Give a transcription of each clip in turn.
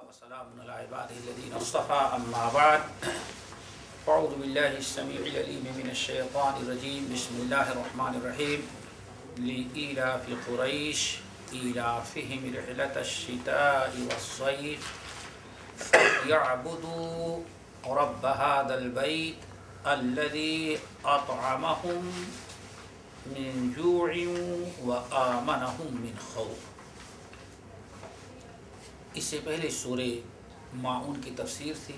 وسلام علی عباده الذین اصطفى اما بعد اعوذ باللہ السمیع العلیم من الشیطان الرجیم بسم اللہ الرحمن الرحیم لإیلاف قریش ایلافهم رحلة الشتاء والصیف فليعبدوا رب هذا البیت الذي اطعمهم من جوع وآمنهم من خوف۔ اس سے پہلے سورہ ماعون کی تفسیر تھی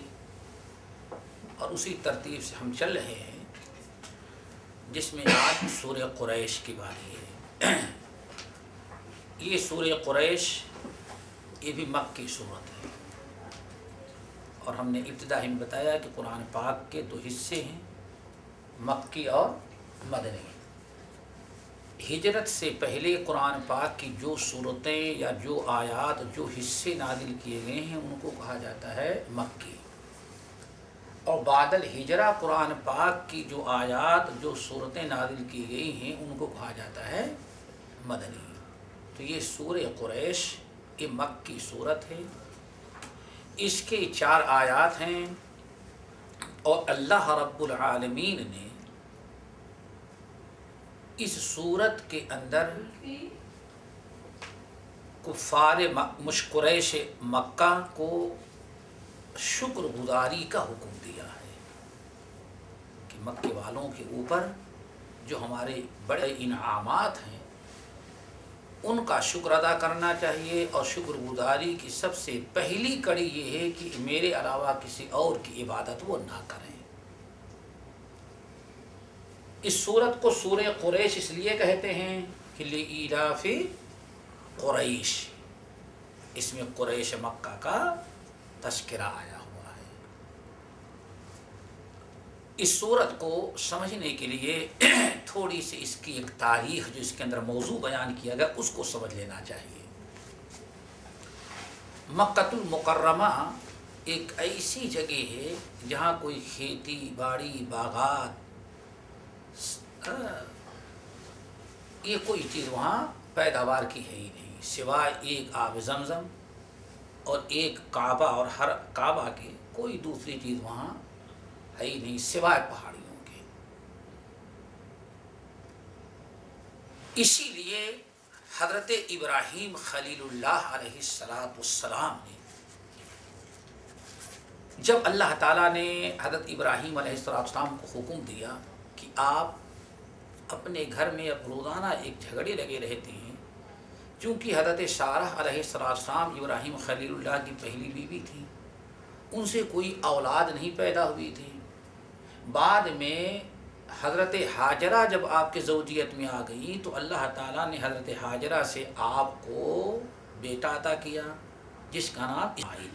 اور اسی ترتیب سے ہم چل رہے ہیں، جس میں آج سورہ قریش کی باری ہے۔ یہ سورہ قریش یہ بھی مکی صورت ہے، اور ہم نے ابتدا میں بتایا کہ قرآن پاک کے دو حصے ہیں، مکی اور مدنی۔ ہجرت سے پہلے قرآن پاک کی جو صورتیں یا جو آیات جو حصے نازل کیے گئے ہیں ان کو کہا جاتا ہے مکی، اور بعد الہجرہ قرآن پاک کی جو آیات جو صورتیں نازل کی گئی ہیں ان کو کہا جاتا ہے مدنی۔ تو یہ سورہ قریش یہ مکی صورت ہے، اس کے 4 آیات ہیں، اور اللہ رب العالمین نے اس صورت کے اندر کفار قریش مکہ کو شکر گزاری کا حکم دیا ہے کہ مکے والوں کے اوپر جو ہمارے بڑے انعامات ہیں ان کا شکر ادا کرنا چاہیے، اور شکر گزاری کی سب سے پہلی کڑی یہ ہے کہ میرے علاوہ کسی اور کی عبادت وہ نہ کریں۔ اس سورت کو سورہ قریش اس لیے کہتے ہیں کہ لإیلاف قریش، اس میں قریش مکہ کا تذکرہ آیا ہوا ہے۔ اس سورت کو سمجھنے کے لیے تھوڑی سی اس کی ایک تاریخ جو اس کے اندر موضوع بیان کیا گیا اس کو سمجھ لینا چاہیے۔ مکہ المکرمہ ایک ایسی جگہ ہے جہاں کوئی کھیتی باڑی باغات یہ کوئی چیز وہاں پیداوار کی ہے ہی نہیں، سوائے ایک آب زمزم اور ایک کعبہ، اور ہر کعبہ کے کوئی دوسری چیز وہاں ہے ہی نہیں سوائے پہاڑیوں کے۔ اسی لیے حضرت ابراہیم خلیل اللہ علیہ السلام نے جب اللہ تعالیٰ نے حضرت ابراہیم علیہ السلام کو حکم دیا کہ آپ اپنے گھر میں اب روزانہ ایک جھگڑے لگے رہتے ہیں، چونکہ حضرت سارہ علیہ السلام ابراہیم خلیل اللہ کی پہلی بیوی تھی، ان سے کوئی اولاد نہیں پیدا ہوئی تھی۔ بعد میں حضرت ہاجرہ جب آپ کے زوجیت میں آ گئی تو اللہ تعالیٰ نے حضرت ہاجرہ سے آپ کو بیٹا عطا کیا جس کا نام اسماعیل۔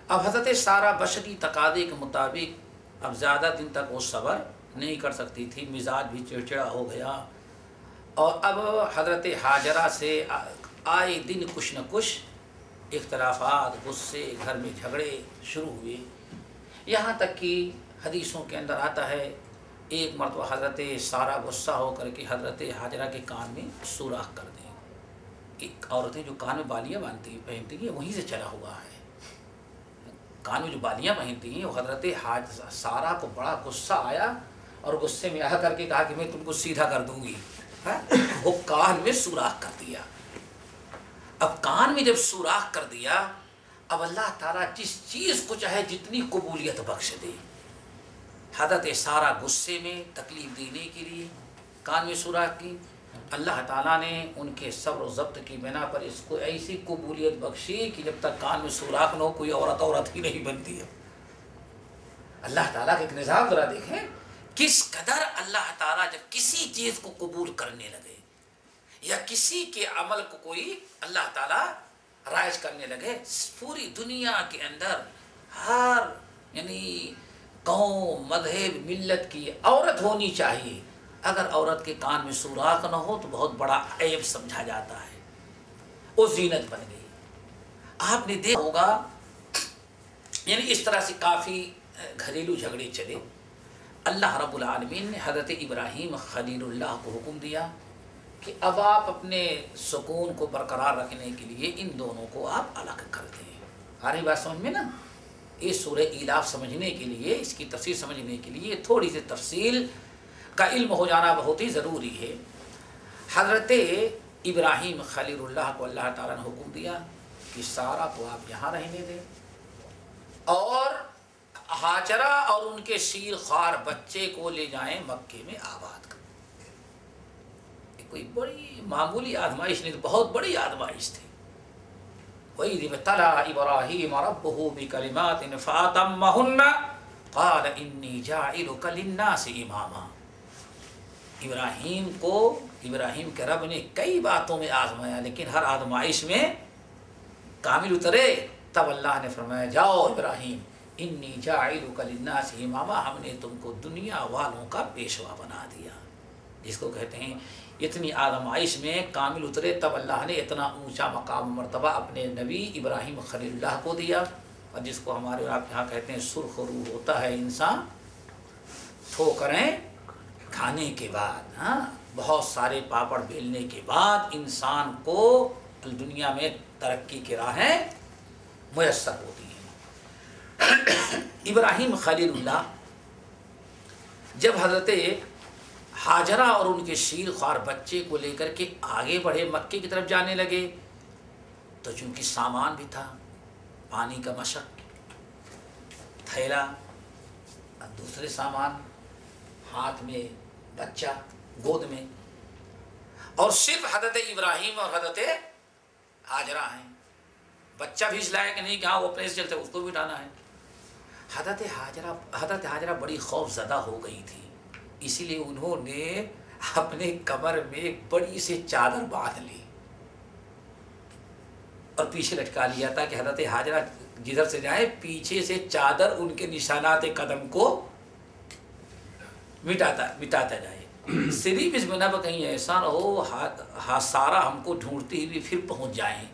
اب حضرت سارہ بشری تقاضے کے مطابق اب زیادہ دن تک وہ صبر نہیں کر سکتی تھی، مزاج بھی چڑچڑا ہو گیا، اور اب حضرت ہاجرہ سے آئے دن کچھ نہ کچھ اختلافات، غصے، گھر میں جھگڑے شروع ہوئے، یہاں تک کہ حدیثوں کے اندر آتا ہے ایک مرتبہ حضرت سارہ غصہ ہو کر کے حضرت ہاجرہ کے کان میں سوراخ کر دیں۔ ایک عورتیں جو کان میں بالیاں پہنتی ہیں وہیں سے چلا ہوا ہے، کان میں جو بالیاں پہنتی ہیں وہ حضرت سارہ کو بڑا غصہ آیا، اور غصے میں آ کر کے کہا کہ میں تم کو سیدھا کر دوں گی، وہ کان میں سوراخ کر دیا۔ اب کان میں جب سوراخ کر دیا، اب اللہ تعالیٰ جس چیز کو چاہے جتنی قبولیت بخش دے۔ حضرت سارہ غصے میں تکلیف دینے کے لیے کان میں سوراخ کی، اللہ تعالیٰ نے ان کے صبر و ضبط کی بنا پر اس کو ایسی قبولیت بخشی کہ جب تک کان میں سوراخ نہ ہو کوئی عورت ہی نہیں بنتی ہے۔ اللہ تعالیٰ کا ایک نظام ذرا دیکھیں، کس قدر اللہ تعالیٰ جب کسی چیز کو قبول کرنے لگے یا کسی کے عمل کو کوئی اللہ تعالیٰ رائج کرنے لگے، پوری دنیا کے اندر ہر یعنی قوم، مذہب، ملت کی عورت ہونی چاہیے، اگر عورت کے کان میں سوراخ نہ ہو تو بہت بڑا عیب سمجھا جاتا ہے، وہ زینت بن گئی۔ آپ نے دیکھا ہوگا یعنی اس طرح سے کافی گھریلو جھگڑے چلے، اللہ رب العالمین نے حضرت ابراہیم خلیل اللہ کو حکم دیا کہ اب آپ اپنے سکون کو برقرار رکھنے کے لیے ان دونوں کو آپ الگ کر دیں۔ آ رہی بات سمجھ میں نا؟ اس سورہ ایلاف سمجھنے کے لیے، اس کی تفسیر سمجھنے کے لیے تھوڑی سی تفصیل کا علم ہو جانا بہت ہی ضروری ہے۔ حضرت ابراہیم خلیل اللہ کو اللہ تعالیٰ نے حکم دیا کہ سارا کو آپ یہاں رہنے دیں اور ہاجرہ اور ان کے شیر خوار بچے کو لے جائیں مکے میں آباد کریں۔ کوئی بڑی معمولی آزمائش نہیں، بہت بڑی آزمائش تھی۔ وَإِذِ ابْتَلَىٰ إِبْرَاهِيمَ رَبُّهُ بِكَلِمَاتٍ فَأَتَمَّهُنَّ قَالَ إِنِّي جَاعِلُكَ لِلنَّاسِ إِمَامًا۔ ابراہیم کے رب نے کئی باتوں میں آزمایا، لیکن ہر آزمائش میں کامل اترے تب اللہ نے فرمایا جاؤ ابراہیم انی جاعلک للناس اماما، ہم نے تم کو دنیا والوں کا پیشوا بنا دیا۔ جس کو کہتے ہیں اتنی آزمائش میں کامل اترے تب اللہ نے اتنا اونچا مقام مرتبہ اپنے نبی ابراہیم خلیل اللہ کو دیا۔ اور جس کو ہمارے آپ یہاں کہتے ہیں سرخ روح ہوتا ہے انسان ٹھوکریں کھانے کے بعد، ہاں بہت سارے پاپڑ بیلنے کے بعد انسان کو دنیا میں ترقی کی راہیں میسر ہوتی ہیں۔ ابراہیم خلیل اللہ جب حضرت ہاجرہ اور ان کے شیر خوار بچے کو لے کر کے آگے بڑھے، مکے کی طرف جانے لگے، تو چونکہ سامان بھی تھا، پانی کا مشق، تھیلا، دوسرے سامان، ہاتھ میں بچہ گود میں، اور صرف حضرت ابراہیم اور حضرت ہاجرہ ہیں۔ بچہ بھی اس لائق نہیں کہ ہاں وہ اپنے سے چلتے، اس کو بھی اٹھانا ہے۔ حضرت ہاجرہ بڑی خوف زدہ ہو گئی تھی، اسی لیے انہوں نے اپنے کمر میں ایک بڑی سی چادر باندھ لی اور پیچھے لٹکا لیا تھا کہ حضرت ہاجرہ جدھر سے جائیں پیچھے سے چادر ان کے نشانات قدم کو مٹاتا جائے۔ صرف اس بنا پر کہیں ایسا نہ ہو سارا ہم کو ڈھونڈتی ہوئی پھر پہنچ جائیں۔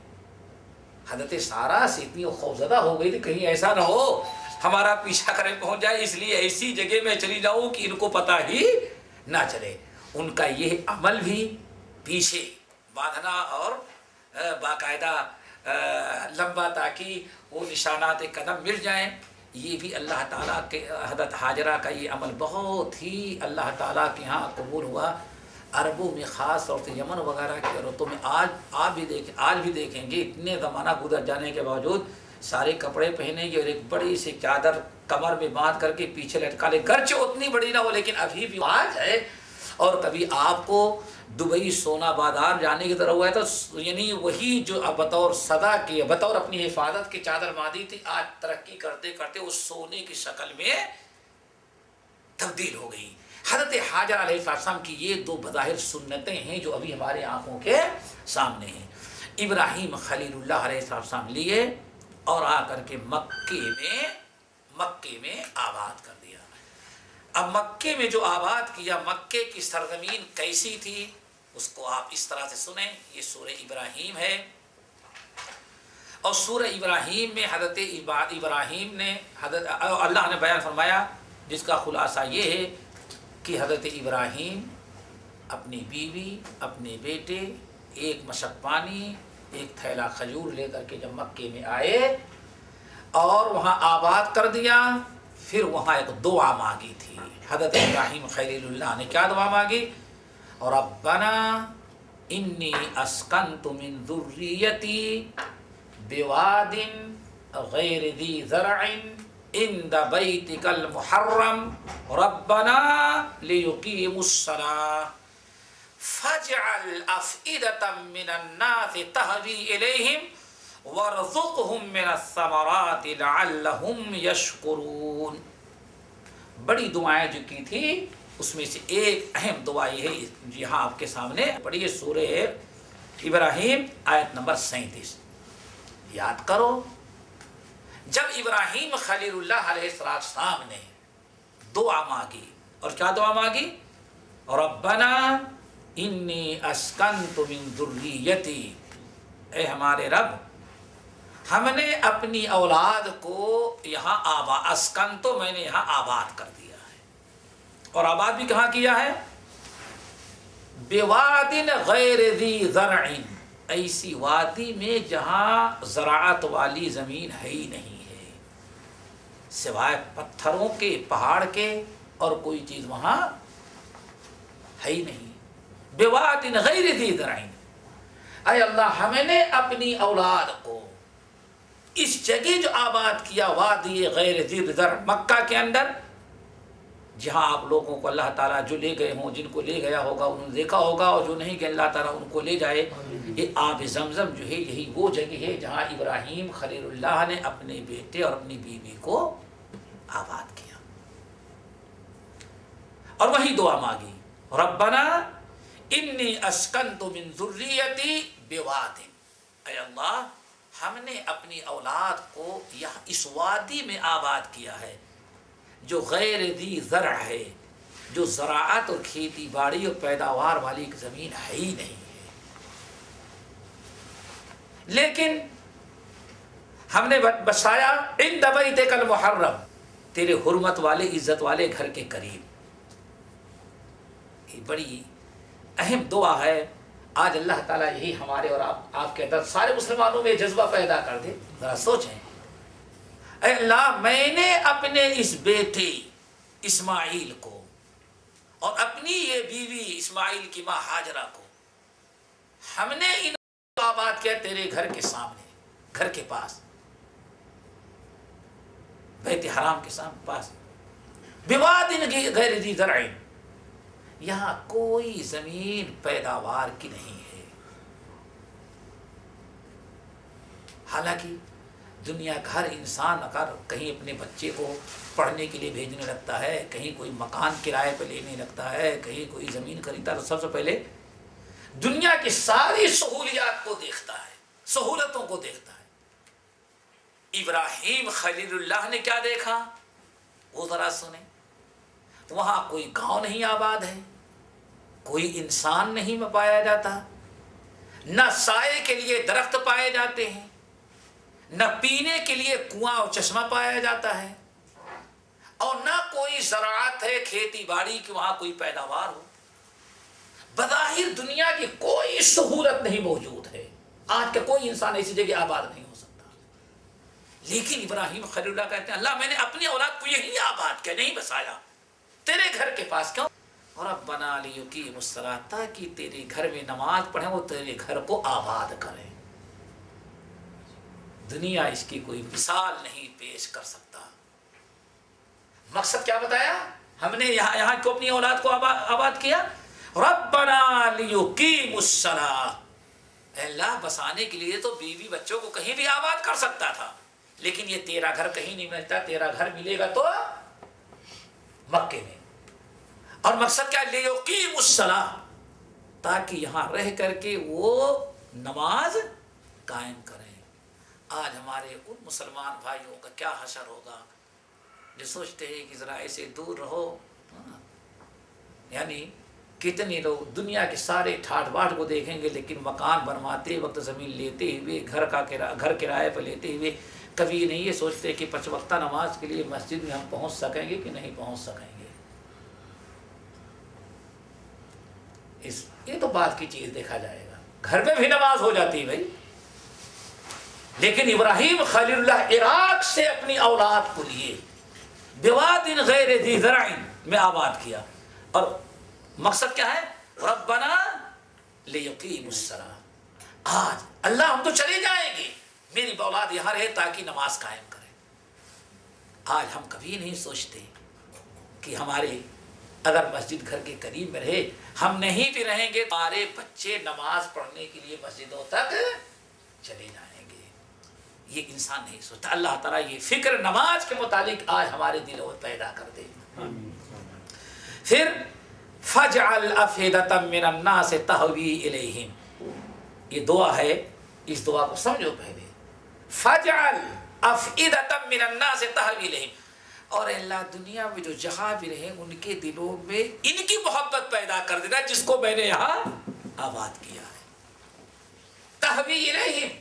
حضرت سارا سے اتنی خوفزدہ ہو گئی تھی کہیں ایسا نہ ہو ہمارا پیچھا کرے پہنچ جائے، اس لیے ایسی جگہ میں چلی جاؤں کہ ان کو پتہ ہی نہ چلے۔ ان کا یہ عمل بھی پیچھے باندھنا اور باقاعدہ لمبا تاکہ وہ نشانات قدم مل جائیں، یہ بھی اللہ تعالیٰ کے حضرت ہاجرہ کا یہ عمل بہت ہی اللہ تعالیٰ کے ہاں قبول ہوا۔ عربوں میں خاص طور سے یمن وغیرہ کی عورتوں میں آج بھی دیکھیں گے، اتنے زمانہ گزر جانے کے باوجود سارے کپڑے پہنیں گے اور ایک بڑی سی چادر کمر میں باندھ کر کے پیچھے لٹکا لے، گرچہ اتنی بڑی نہ ہو لیکن ابھی بھی آج ہے۔ اور کبھی آپ کو دبئی سونا بازار جانے کی طرح ہوا ہے تو یعنی وہی جو بطور صدا کی بطور اپنی حفاظت کی چادر باندھی تھی، آج ترقی کرتے کرتے اس سونے کی شکل میں تبدیل ہو گئی۔ حضرت ہاجرہ علیہ السلام کی یہ دو بظاہر سنتیں ہیں جو ابھی ہمارے آنکھوں کے سامنے ہیں۔ ابراہیم خلیل اللہ علیہ السلام لیے اور آ کر کے مکے میں آباد کر دیا۔ اب مکے میں جو آباد کیا، مکے کی سرزمین کیسی تھی اس کو آپ اس طرح سے سنیں۔ یہ سورہ ابراہیم ہے اور سورہ ابراہیم میں حضرت ابراہیم نے اللہ نے بیان فرمایا، جس کا خلاصہ یہ ہے کہ حضرت ابراہیم اپنی بیوی، اپنے بیٹے، ایک مشک پانی، ایک تھیلا کھجور لے کر کے جب مکے میں آئے اور وہاں آباد کر دیا، پھر وہاں ایک دعا مانگی تھی۔ حضرت ابراہیم خلیل اللہ نے کیا دعا مانگی؟ ربنا انی اسکنت من ذریتی بواد غیر ذی زرع عند بیتک المحرم ربنا لیقیموا الصلاة فاجعل افئدة من الناس تهوی الیہم وارزقهم من الثمرات لعلهم یشکرون۔ بڑی دعائیں جو کی تھی اس میں سے ایک اہم دعا یہ ہے، یہاں آپ کے سامنے پڑھیے سورہ ابراہیم آیت نمبر 37 یاد کرو۔ جب ابراہیم خلیل اللہ علیہ السلام نے دعا مانگی، اور کیا دعا مانگی؟ ربنا انی اسکنت من ذریتی، اے ہمارے رب ہم نے اپنی اولاد کو یہاں اسکن تو میں نے یہاں آباد کر دیا ہے، اور آباد بھی کہاں کیا ہے؟ بوادن غیر ذی زرع، ایسی وادی میں جہاں زراعت والی زمین ہے ہی نہیں ہے، سوائے پتھروں کے، پہاڑ کے، اور کوئی چیز وہاں ہے ہی نہیں۔ بوادن غیر ذی زرع، اے اللہ ہم نے اپنی اولاد کو اس جگہ جو آباد کیا، وادی غیر ذی زرع، مکہ کے اندر، جہاں آپ لوگوں کو اللہ تعالیٰ جو لے گئے ہوں، جن کو لے گیا ہوگا انہوں نے دیکھا ہوگا، اور جو نہیں کہ اللہ تعالیٰ ان کو لے جائے۔ یہ آب زمزم جو ہے یہی وہ جگہ ہے جہاں ابراہیم خلیل اللہ نے اپنے بیٹے اور اپنی بیوی کو آباد کیا، اور وہی دعا مانگی، ربنا انی اسکنت من ذریتی بواد، اے اللہ ہم نے اپنی اولاد کو یہاں اس وادی میں آباد کیا ہے جو غیر ذی زرع ہے، جو زراعت اور کھیتی باڑی اور پیداوار والی ایک زمین ہے ہی نہیں ہے، لیکن ہم نے بسایا عند بیتک المحرم، تیرے حرمت والے عزت والے گھر کے قریب۔ یہ بڑی اہم دعا ہے، آج اللہ تعالیٰ یہی ہمارے اور آپ کے اندر سارے مسلمانوں میں جذبہ پیدا کر دے۔ ذرا سوچیں، اے اللہ میں نے اپنے اس بیٹے اسماعیل کو اور اپنی یہ بیوی اسماعیل کی ماں ہاجرہ کو، ہم نے ان کو آباد کیا تیرے گھر کے سامنے، گھر کے پاس، بیت حرام کے سامنے پاس، بوادن غیر ذی زرع، یہاں کوئی زمین پیداوار کی نہیں ہے۔ حالانکہ دنیا کا ہر انسان اگر کہیں اپنے بچے کو پڑھنے کے لیے بھیجنے لگتا ہے، کہیں کوئی مکان کرائے پہ لینے لگتا ہے، کہیں کوئی زمین خریدتا ہے، تو سب سے پہلے دنیا کی ساری سہولیات کو دیکھتا ہے، سہولتوں کو دیکھتا ہے۔ ابراہیم خلیل اللہ نے کیا دیکھا وہ ذرا سنیں، وہاں کوئی گاؤں نہیں آباد ہے، کوئی انسان نہیں پایا جاتا، نہ سائے کے لیے درخت پائے جاتے ہیں، نہ پینے کے لیے کنواں اور چشمہ پایا جاتا ہے، اور نہ کوئی زراعت ہے، کھیتی باڑی کی وہاں کوئی پیداوار ہو۔ بظاہر دنیا کی کوئی سہولت نہیں موجود ہے، آج کا کوئی انسان ایسی جگہ آباد نہیں ہو سکتا، لیکن ابراہیم خلیل اللہ کہتے ہیں اللہ میں نے اپنی اولاد کو یہی آباد کیا، نہیں بسایا تیرے گھر کے پاس، کیوں؟ ربنا لیقیموا الصلاۃ، تاکہ تیرے گھر میں نماز پڑھیں، وہ تیرے گھر کو آباد کریں۔ دنیا اس کی کوئی مثال نہیں پیش کر سکتا۔ مقصد کیا بتایا ہم نے؟ یہاں کو اپنی اولاد کو آباد کیا، ربنا لیقیموا الصلاۃ، اے اللہ بسانے کے لیے تو بیوی بچوں کو کہیں بھی آباد کر سکتا تھا، لیکن یہ تیرا گھر کہیں نہیں ملتا، تیرا گھر ملے گا تو مکے میں۔ اور مقصد کیا؟ لیقیموا الصلاۃ، تاکہ یہاں رہ کر کے وہ نماز قائم کریں۔ آج ہمارے ان مسلمان بھائیوں کا کیا حشر ہوگا جو سوچتے ہیں کہ ذرا ایسے دور رہو، یعنی کتنے لوگ دنیا کے سارے ٹھاٹ باٹ کو دیکھیں گے، لیکن مکان بنواتے وقت، زمین لیتے ہوئے، گھر کرائے پر لیتے ہوئے کبھی نہیں یہ سوچتے کہ 5 وقتہ نماز کے لیے مسجد میں ہم پہنچ سکیں گے کہ نہیں پہنچ سکیں گے۔ یہ تو بات کی چیز دیکھا جائے گا، گھر میں بھی نماز ہو جاتی ہے بھائی، لیکن ابراہیم خلیل اللہ عراق سے اپنی اولاد کو لیے بوادن غیر ذی زرع میں آباد کیا، اور مقصد کیا ہے؟ ربنا لیقیموا الصلاۃ، آج اللہ ہم تو چلے جائیں گے، میری اولاد یہاں رہے تاکہ نماز قائم کرے۔ آج ہم کبھی نہیں سوچتے کہ ہمارے اگر مسجد گھر کے قریب میں رہے، ہم نہیں بھی رہیں گے، ہمارے بچے نماز پڑھنے کے لیے مسجدوں تک چلے جائیں گے۔ یہ انسان نہیں سوچتا۔ اللہ تعالیٰ یہ فکر نماز کے متعلق آج ہمارے دلوں میں پیدا کر دے۔ پھر فَجْعَلْ أَفْئِدَةً مِّنَ النَّاسِ تَهْوِي إِلَيْهِمْ، یہ دعا ہے، اس دعا کو سمجھو پہلے۔ فَجْعَلْ أَفْئِدَةً مِّنَ النَّاسِ تَهْوِي إِلَيْهِمْ، اور اللہ دنیا میں جو جہاں بھی رہے ان کے دلوں میں ان کی محبت پیدا کر دینا جس کو میں نے یہاں آباد کیا ہے۔ تَهْوِي إِلَيْهِمْ،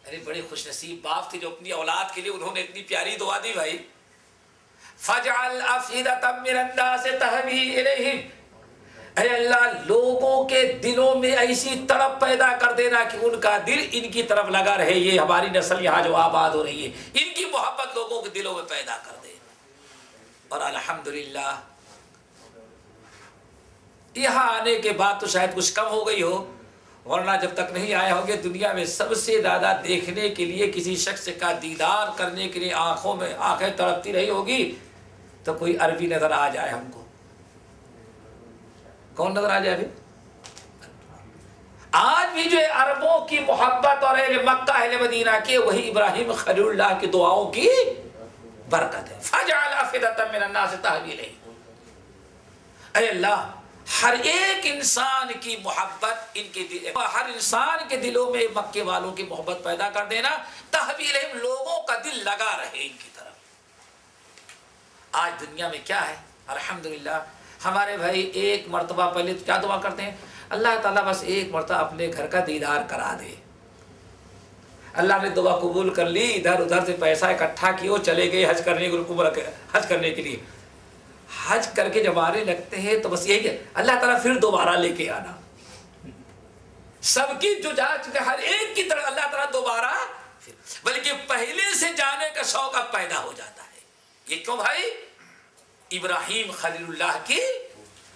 ارے بڑے خوش نصیب باپ تھے جو اپنی اولاد کے لیے انہوں نے اتنی پیاری دعا دی بھائی۔ فَجْعَلْ أَفْئِدَةً مِّنَ النَّاسِ تَهْوِي إِلَيْهِمْ، اے اللہ لوگوں کے دلوں میں ایسی تڑپ پیدا کر دینا کہ ان کا دل ان کی طرف لگا رہے. یہ ہماری نسل یہاں جو آباد ہو رہی ہے ان کی محبت لوگوں کے دلوں میں پیدا کر دے. اور الحمدللہ یہاں آنے کے بعد تو شاید کچھ کم ہو گئی ہو، ورنہ جب تک نہیں آئے ہوں گے دنیا میں سب سے زیادہ دیکھنے کے لیے کسی شخص کا دیدار کرنے کے لیے آنکھوں میں آنکھیں تڑپتی رہی ہوگی تو کوئی عربی نظر آ جائے ہم کو. کون نظر آ جائے ابھی؟ آج بھی جو عربوں کی محبت اور اہل مکہ اہل مدینہ کی وہی ابراہیم خلیل اللہ کی دعاؤں کی برکت ہے. فَجْعَلْ أَفْئِدَةً مِّنَ النَّاسِ تَهْوِي إِلَيْهِ. اے اللہ ہر ایک انسان کی محبت ان کے دل، ہر انسان کے دلوں میں مکے والوں کی محبت پیدا کر دینا. تَهْوِي إِلَيْهِمْ لوگوں کا دل لگا رہے ان کی طرف. آج دنیا میں کیا ہے الحمدللہ ہمارے بھائی ایک مرتبہ پہلے کیا دعا کرتے ہیں، اللہ تعالیٰ بس ایک مرتبہ اپنے گھر کا دیدار کرا دے. اللہ نے دعا قبول کر لی، ادھر ادھر سے پیسہ اکٹھا کیے چلے گئے حج کرنے کے حج کرنے کے لیے. حج کر کے جب آنے لگتے ہیں تو بس یہی کہ اللہ تعالیٰ پھر دوبارہ لے کے آنا. سب کی جو جا چکے ہر ایک کی طرف اللہ تعالیٰ دوبارہ بلکہ پہلے سے جانے کا شوق اب پیدا ہو جاتا ہے. یہ کیوں بھائی؟ ابراہیم خلیل اللہ کی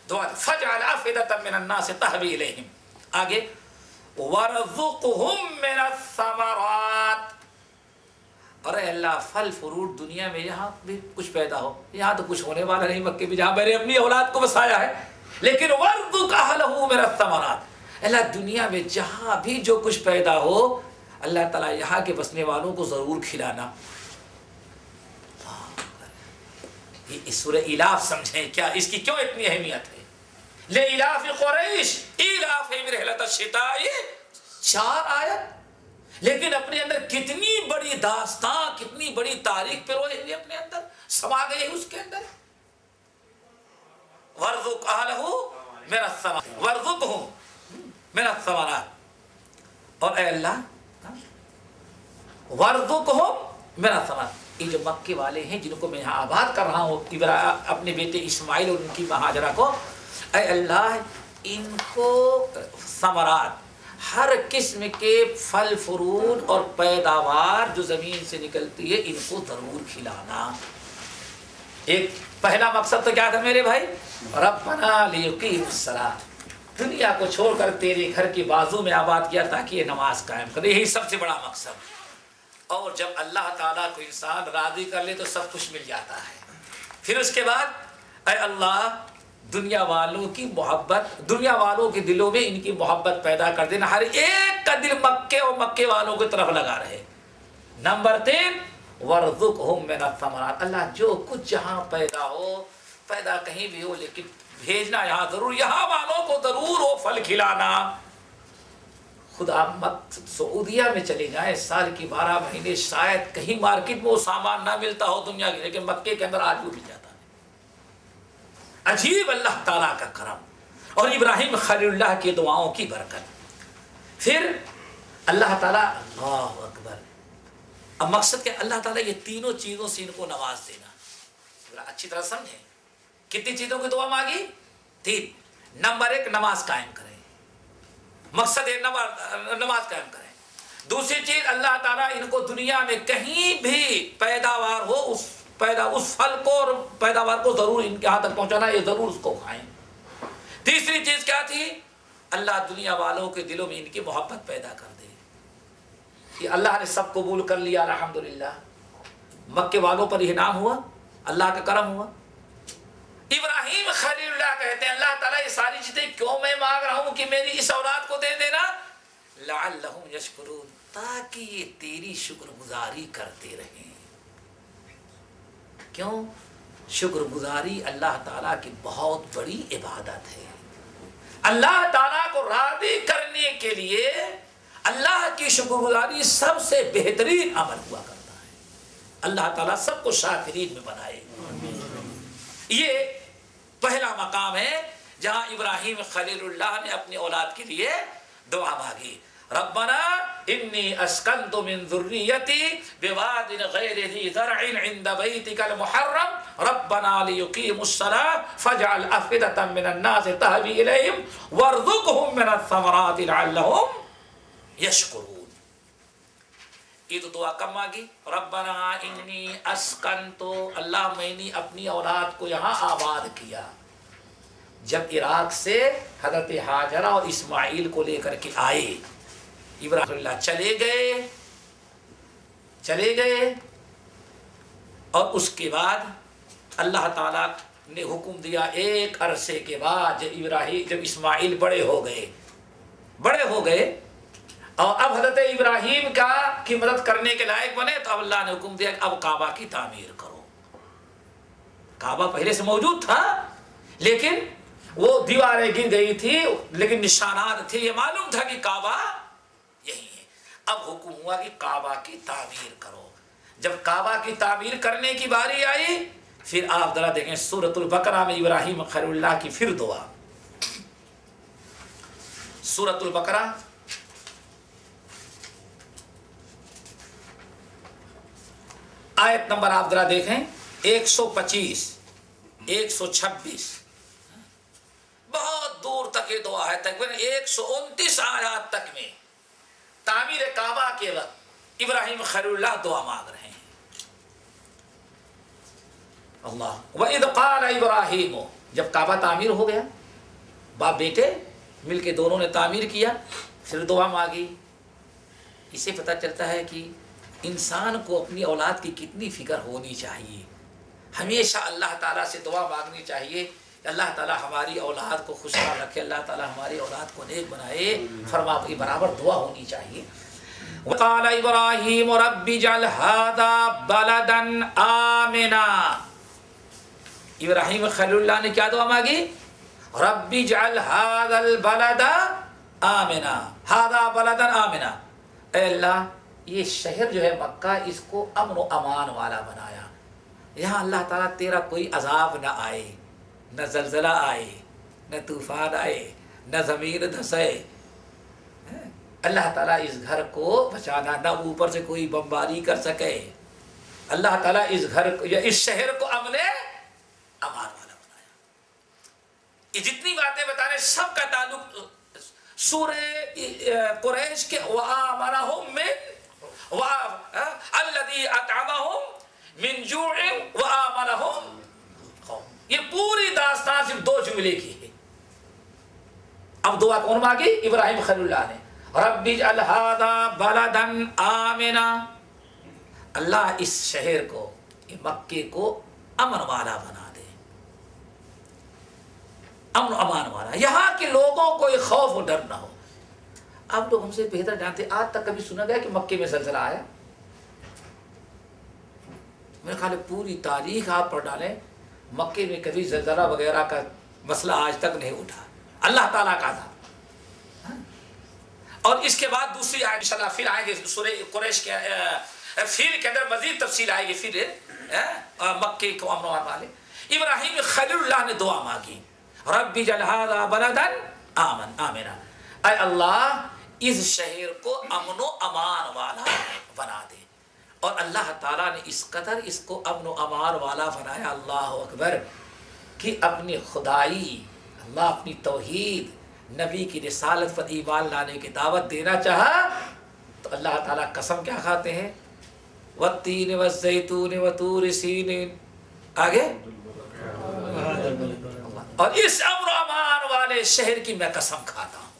دعا. فَجْعَلْ أَفْئِدَةً مِّنَ النَّاسِ تَهْوِي إِلَيْهِمْ. آگے وَارْزُقْهُم مِّنَ الثَّمَرَاتِ. اور اے اللہ پھل فروٹ دنیا میں یہاں بھی کچھ پیدا ہو، یہاں تو کچھ ہونے والا نہیں مکے میں جہاں میں نے اپنی اولاد کو بسایا ہے، لیکن وَارْزُقْ أَهْلَهُ مِنَ الثَّمَرَاتِ. اللہ دنیا میں جہاں بھی جو کچھ پیدا ہو اللہ تعالیٰ یہاں کے بسنے والوں کو ضرور کھلانا. یہ سورہ الاف سمجھیں کیا اس کی کیوں اتنی اہمیت ہے. لِإِلَافِ قُرَيْشٍ إِيلَافِهِمْ رِحْلَةَ الشِّتَاءِ. 4 آیت لیکن اپنے اندر کتنی بڑی داستان کتنی بڑی تاریخ پروئے ہوئے اپنے اندر سما گئے اس کے اندر. وَارْزُقْ أَهْلَهُ مِنَ الثَّمَرَاتِ وَارْزُقْهُم مِنَ الثَّمَرَاتِ. اور اے اللہ وَارْزُقْهُم مِنَ الثَّمَرَاتِ. یہ جو مکے والے ہیں جن کو میں یہاں آباد کر رہا ہوں اپنے بیٹے اسماعیل اور ان کی ماں ہاجرہ کو، اے اللہ ان کو ثمرات ہر قسم کے پھل فروٹ اور پیداوار جو زمین سے نکلتی ہے ان کو ضرور کھلانا. ایک پہلا مقصد تو کیا تھا میرے بھائی؟ ربنا لیقیموا الصلاۃ. دنیا کو چھوڑ کر تیرے گھر کے بازو میں آباد کیا تاکہ یہ نماز قائم کرے. یہی سب سے بڑا مقصد. اور جب اللہ تعالیٰ کو انسان راضی کر لے تو سب کچھ مل جاتا ہے. پھر اس کے بعد اے اللہ دنیا والوں کی محبت، دنیا والوں کے دلوں میں ان کی محبت پیدا کر دینا، ہر ایک کا دل مکے اور مکے والوں کی طرف لگا رہے. نمبر 3 وَارْزُقْهُم مِّنَ الثَّمَرَاتِ. اللہ جو کچھ جہاں پیدا ہو، پیدا کہیں بھی ہو لیکن بھیجنا یہاں ضرور، یہاں والوں کو ضرور وہ پھل کھلانا. خدا مت سعودیہ میں چلے جائیں سال کی 12 مہینے شاید کہیں مارکیٹ میں وہ سامان نہ ملتا ہو دنیا کے، لیکن مکے کے اندر آج بھی مل جاتا ہے. عجیب اللہ تعالیٰ کا کرم اور ابراہیم خلیل اللہ کی دعاؤں کی برکت. پھر اللہ تعالیٰ اللہ اکبر. اب مقصد کیا؟ اللہ تعالیٰ یہ تینوں چیزوں سے ان کو نواز دینا. اچھی طرح سمجھیں کتنی چیزوں کی دعا مانگی؟ 3. نمبر 1 نماز قائم کریں. مقصد ہے نماز قائم کریں. دوسری چیز اللہ تعالیٰ ان کو دنیا میں کہیں بھی پیداوار ہو اس پھل کو اور پیداوار کو ضرور ان کے ہاتھ تک پہنچانا، یہ ضرور اس کو کھائیں. تیسری چیز کیا تھی؟ اللہ دنیا والوں کے دلوں میں ان کی محبت پیدا کر دے. کہ اللہ نے سب قبول کر لیا الحمدللہ. مکے والوں پر انعام ہوا، اللہ کا کرم ہوا. ابراہیم خلیل اللہ کہتے ہیں اللہ تعالیٰ یہ ساری چیزیں کیوں میں مانگ رہا ہوں کہ میری اس اولاد کو دے دینا؟ لعلہم یشکرون، تاکہ یہ تیری شکر گزاری کرتے رہیں. کیوں؟ شکر گزاری اللہ تعالیٰ کی بہت بڑی عبادت ہے. اللہ تعالیٰ کو راضی کرنے کے لیے اللہ کی شکر گزاری سب سے بہترین عمل ہوا کرتا ہے. اللہ تعالیٰ سب کو شاکرین میں بنائے. یہ پہلا مقام ہے جہاں ابراہیم خلیل اللہ نے اپنی اولاد کے لیے دعا مانگی. ربنا انی اسکنت من ذریتی بواد غیر ذی زرع عند بیتک المحرم ربنا لیقیموا الصلاة فاجعل افئدة من الناس تهوی الیہم وارزقهم من الثمرات لعلهم یشکرون. یہ تو دعا کم مانگی. ربنا انی اسکنت، اللہ میں نے اپنی اولاد کو یہاں آباد کیا. جب عراق سے حضرت ہاجرہ اور اسماعیل کو لے کر کے آئے، ابراہیم اللہ چلے گئے اور اس کے بعد اللہ تعالیٰ نے حکم دیا ایک عرصے کے بعد جب اسماعیل بڑے ہو گئے اور اب حضرت ابراہیم کی مدد کرنے کے لائق بنے، تو اب اللہ نے حکم دیا کہ اب کعبہ کی تعمیر کرو. کعبہ پہلے سے موجود تھا لیکن وہ دیواریں گر گئی تھی، لیکن نشانات تھے، یہ معلوم تھا کہ کعبہ یہی ہے. اب حکم ہوا کہ کعبہ کی تعمیر کرو. جب کعبہ کی تعمیر کرنے کی باری آئی، پھر آپ ذرا دیکھیں سورۃ البقرہ میں ابراہیم خلیل اللہ کی پھر دعا. سورۃ البقرہ آیت نمبر آپ ذرا دیکھیں 125 126، بہت دور تک یہ دعا ہے، تقریباً 129 آیات تک میں تعمیر کعبہ کے وقت ابراہیم خلیل اللہ دعا مانگ رہے ہیں. اللہ وَإِذْ قَالَ ابراہیم، جب کعبہ تعمیر ہو گیا، باپ بیٹے مل کے دونوں نے تعمیر کیا، پھر دعا مانگی. اسے پتہ چلتا ہے کہ انسان کو اپنی اولاد کی کتنی فکر ہونی چاہیے. ہمیشہ اللہ تعالیٰ سے دعا مانگنی چاہیے کہ اللہ تعالیٰ ہماری اولاد کو خوشحال رکھے، اللہ تعالیٰ ہماری اولاد کو نیک بنائے. فرما کی برابر دعا ہونی چاہیے. وقال ابراہیم رب اجعل هذا بلدا آمنا. ابراہیم خلیل اللہ نے کیا دعا مانگی؟ رب اجعل هذا البلد آمنا، هذا بلدا آمنا. اے اللہ یہ شہر جو ہے مکہ، اس کو امن و امان والا بنایا. یہاں اللہ تعالیٰ تیرا کوئی عذاب نہ آئے، نہ زلزلہ آئے، نہ طوفان آئے، نہ زمین دھسے. اللہ تعالیٰ اس گھر کو بچانا، نہ اوپر سے کوئی بمباری کر سکے. اللہ تعالیٰ اس گھر کو یا اس شہر کو امن امان والا بنایا. یہ جتنی باتیں بتانے سب کا تعلق سورہ قریش کے وآمنہم من الذی اطعمہم من جوع وآمنہم خوف. یہ پوری داستان صرف دو جملے کی ہے. اب دعا کون مانگی؟ ابراہیم خلیل اللہ نے. رب اجعل ھذا بلدا آمنا، اللہ اس شہر کو، مکے کو امن والا بنا دے، امن و امان والا، یہاں کے لوگوں کو خوف و ڈر نہ ہو. آپ لوگ ہم سے بہتر جانتے، آج تک کبھی سنا گیا کہ مکے میں زلزلہ آیا؟ میرے خیال ہے پوری تاریخ آپ پڑھ ڈالیں، مکے میں کبھی زلزلہ وغیرہ کا مسئلہ آج تک نہیں اٹھا. اللہ تعالیٰ کا تھا. اور اس کے بعد دوسری آیت انشاءاللہ پھر آئیں گے سورہ قریش کے پھر کے اندر مزید تفصیل آئے گی. پھر مکے کو امن و امان والے. ابراہیم خلیل اللہ نے دعا مانگی رب اجعل ھذا بلدا آمنا، اے اللہ اس شہر کو امن و امان والا بنا دے. اور اللہ تعالیٰ نے اس قدر اس کو امن و امان والا بنایا، اللہ اکبر، کہ اپنی خدائی، اللہ اپنی توحید، نبی کی رسالت پر ایمان لانے کی دعوت دینا چاہا تو اللہ تعالیٰ قسم کیا کھاتے ہیں؟ والتین والزیتون وطور سینین. آگے اور اس امن و امان والے شہر کی میں قسم کھاتا ہوں.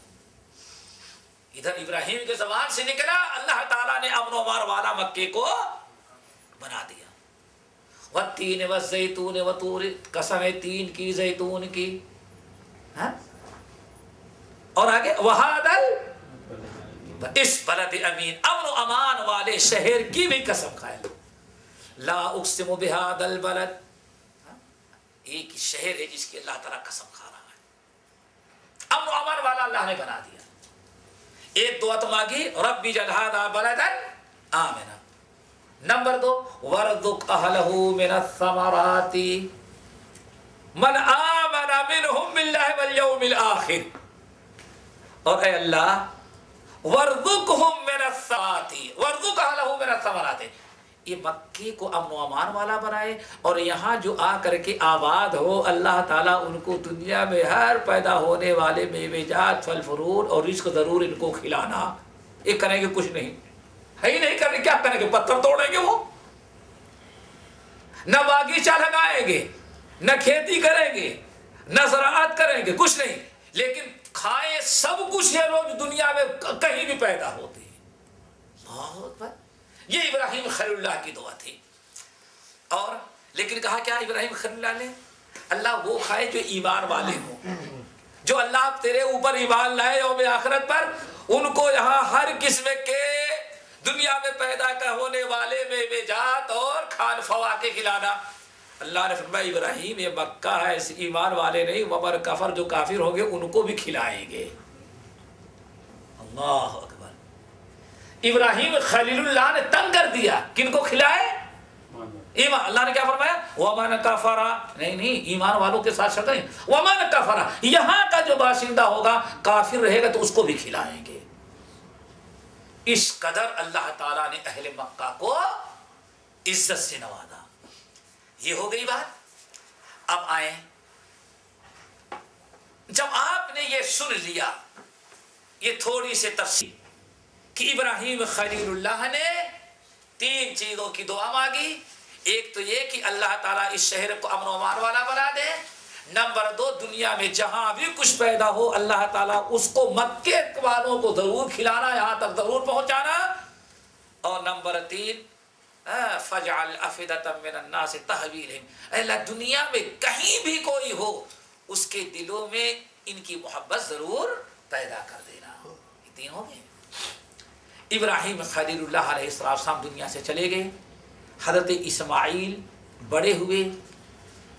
ادھر ابراہیم کے زبان سے نکلا، اللہ تعالیٰ نے امن و امان والا مکے کو بنا دیا. والتین والزیتون وطور، قسم ہے تین کی، زیتون کی. اور آگے وہادل، اس بلد امین، امن و امان والے شہر کی بھی قسم کھائے. لا اقسم بہذا البلد، ایک شہر ہے جس کی اللہ تعالیٰ قسم کھا رہا ہے. امن و امان والا اللہ نے بنا دیا. ایک دعا تو مانگی رب اجعل ھذا بلدا آمنا. نمبر 2 وارزق اہلہ من الثمرات من آمن منہم باللہ والیوم الآخر. اور اے اللہ وارزقہم من الثمرات، وارزق اہلہ من الثمرات، یہ مکے کو امن و امان والا بنائے، اور یہاں جو آ کر کے آباد ہو، اللہ تعالیٰ ان کو دنیا میں ہر پیدا ہونے والے میوے جات، پھل فروٹ اور رزق ضرور ان کو کھلانا۔ یہ کریں گے کچھ نہیں ہے ہی نہیں کریں، کیا کریں گے؟ پتھر توڑیں گے، وہ نہ باغیچہ لگائیں گے، نہ کھیتی کریں گے، نہ زراعت کریں گے، کچھ نہیں، لیکن کھائیں سب کچھ یہ لوگ دنیا میں کہیں بھی پیدا ہوتے ہیں۔ بہت بڑا یہ ابراہیم خلیل اللہ کی دعا تھی۔ اور لیکن کہا کیا ابراہیم خلیل اللہ نے؟ اللہ وہ کھائے جو ایمان والے ہوں، جو اللہ تیرے اوپر ایمان لائے یوم آخرت پر، ان کو یہاں ہر قسم کے دنیا میں پیدا ہونے والے میوے جات اور کھان فواکہ کھلانا۔ اللہ نے فرمایا ابراہیم یہ مکہ ہے، ایمان والے نہیں، وبر کفر جو کافر ہوں گے ان کو بھی کھلائیں گے۔ اللہ اکبر! ابراہیم خلیل اللہ نے تنگ کر دیا، کن کو کھلائے؟ ایمان۔ اللہ نے کیا فرمایا؟ وَمَنْ كَفَرَ، نہیں ایمان والوں کے ساتھ شرط نہیں، وَمَنْ كَفَرَ، یہاں کا جو باشندہ ہوگا کافر رہے گا تو اس کو بھی کھلائیں گے۔ اس قدر اللہ تعالیٰ نے اہل مکہ کو عزت سے نوازا۔ یہ ہو گئی بات۔ اب آئیں، جب آپ نے یہ سن لیا، یہ تھوڑی سی تفصیل کہ ابراہیم خلیل اللہ نے 3 چیزوں کی دعا مانگی۔ ایک تو یہ کہ اللہ تعالیٰ اس شہر کو امن و امان والا بنا دے، نمبر 2 دنیا میں جہاں بھی کچھ پیدا ہو اللہ تعالیٰ اس کو مکے والوں کو ضرور کھلانا، یہاں تک ضرور پہنچانا، اور نمبر 3 فَجْعَلْ أَفْئِدَةً مِّنَ النَّاسِ تَهْوِي إِلَيْهِمْ، اللہ دنیا میں کہیں بھی کوئی ہو اس کے دلوں میں ان کی محبت ضرور پیدا کر دینا۔ یہ 3 ہو گئے۔ ابراہیم خلیل اللہ علیہ السلام دنیا سے چلے گئے۔ حضرت اسماعیل بڑے ہوئے،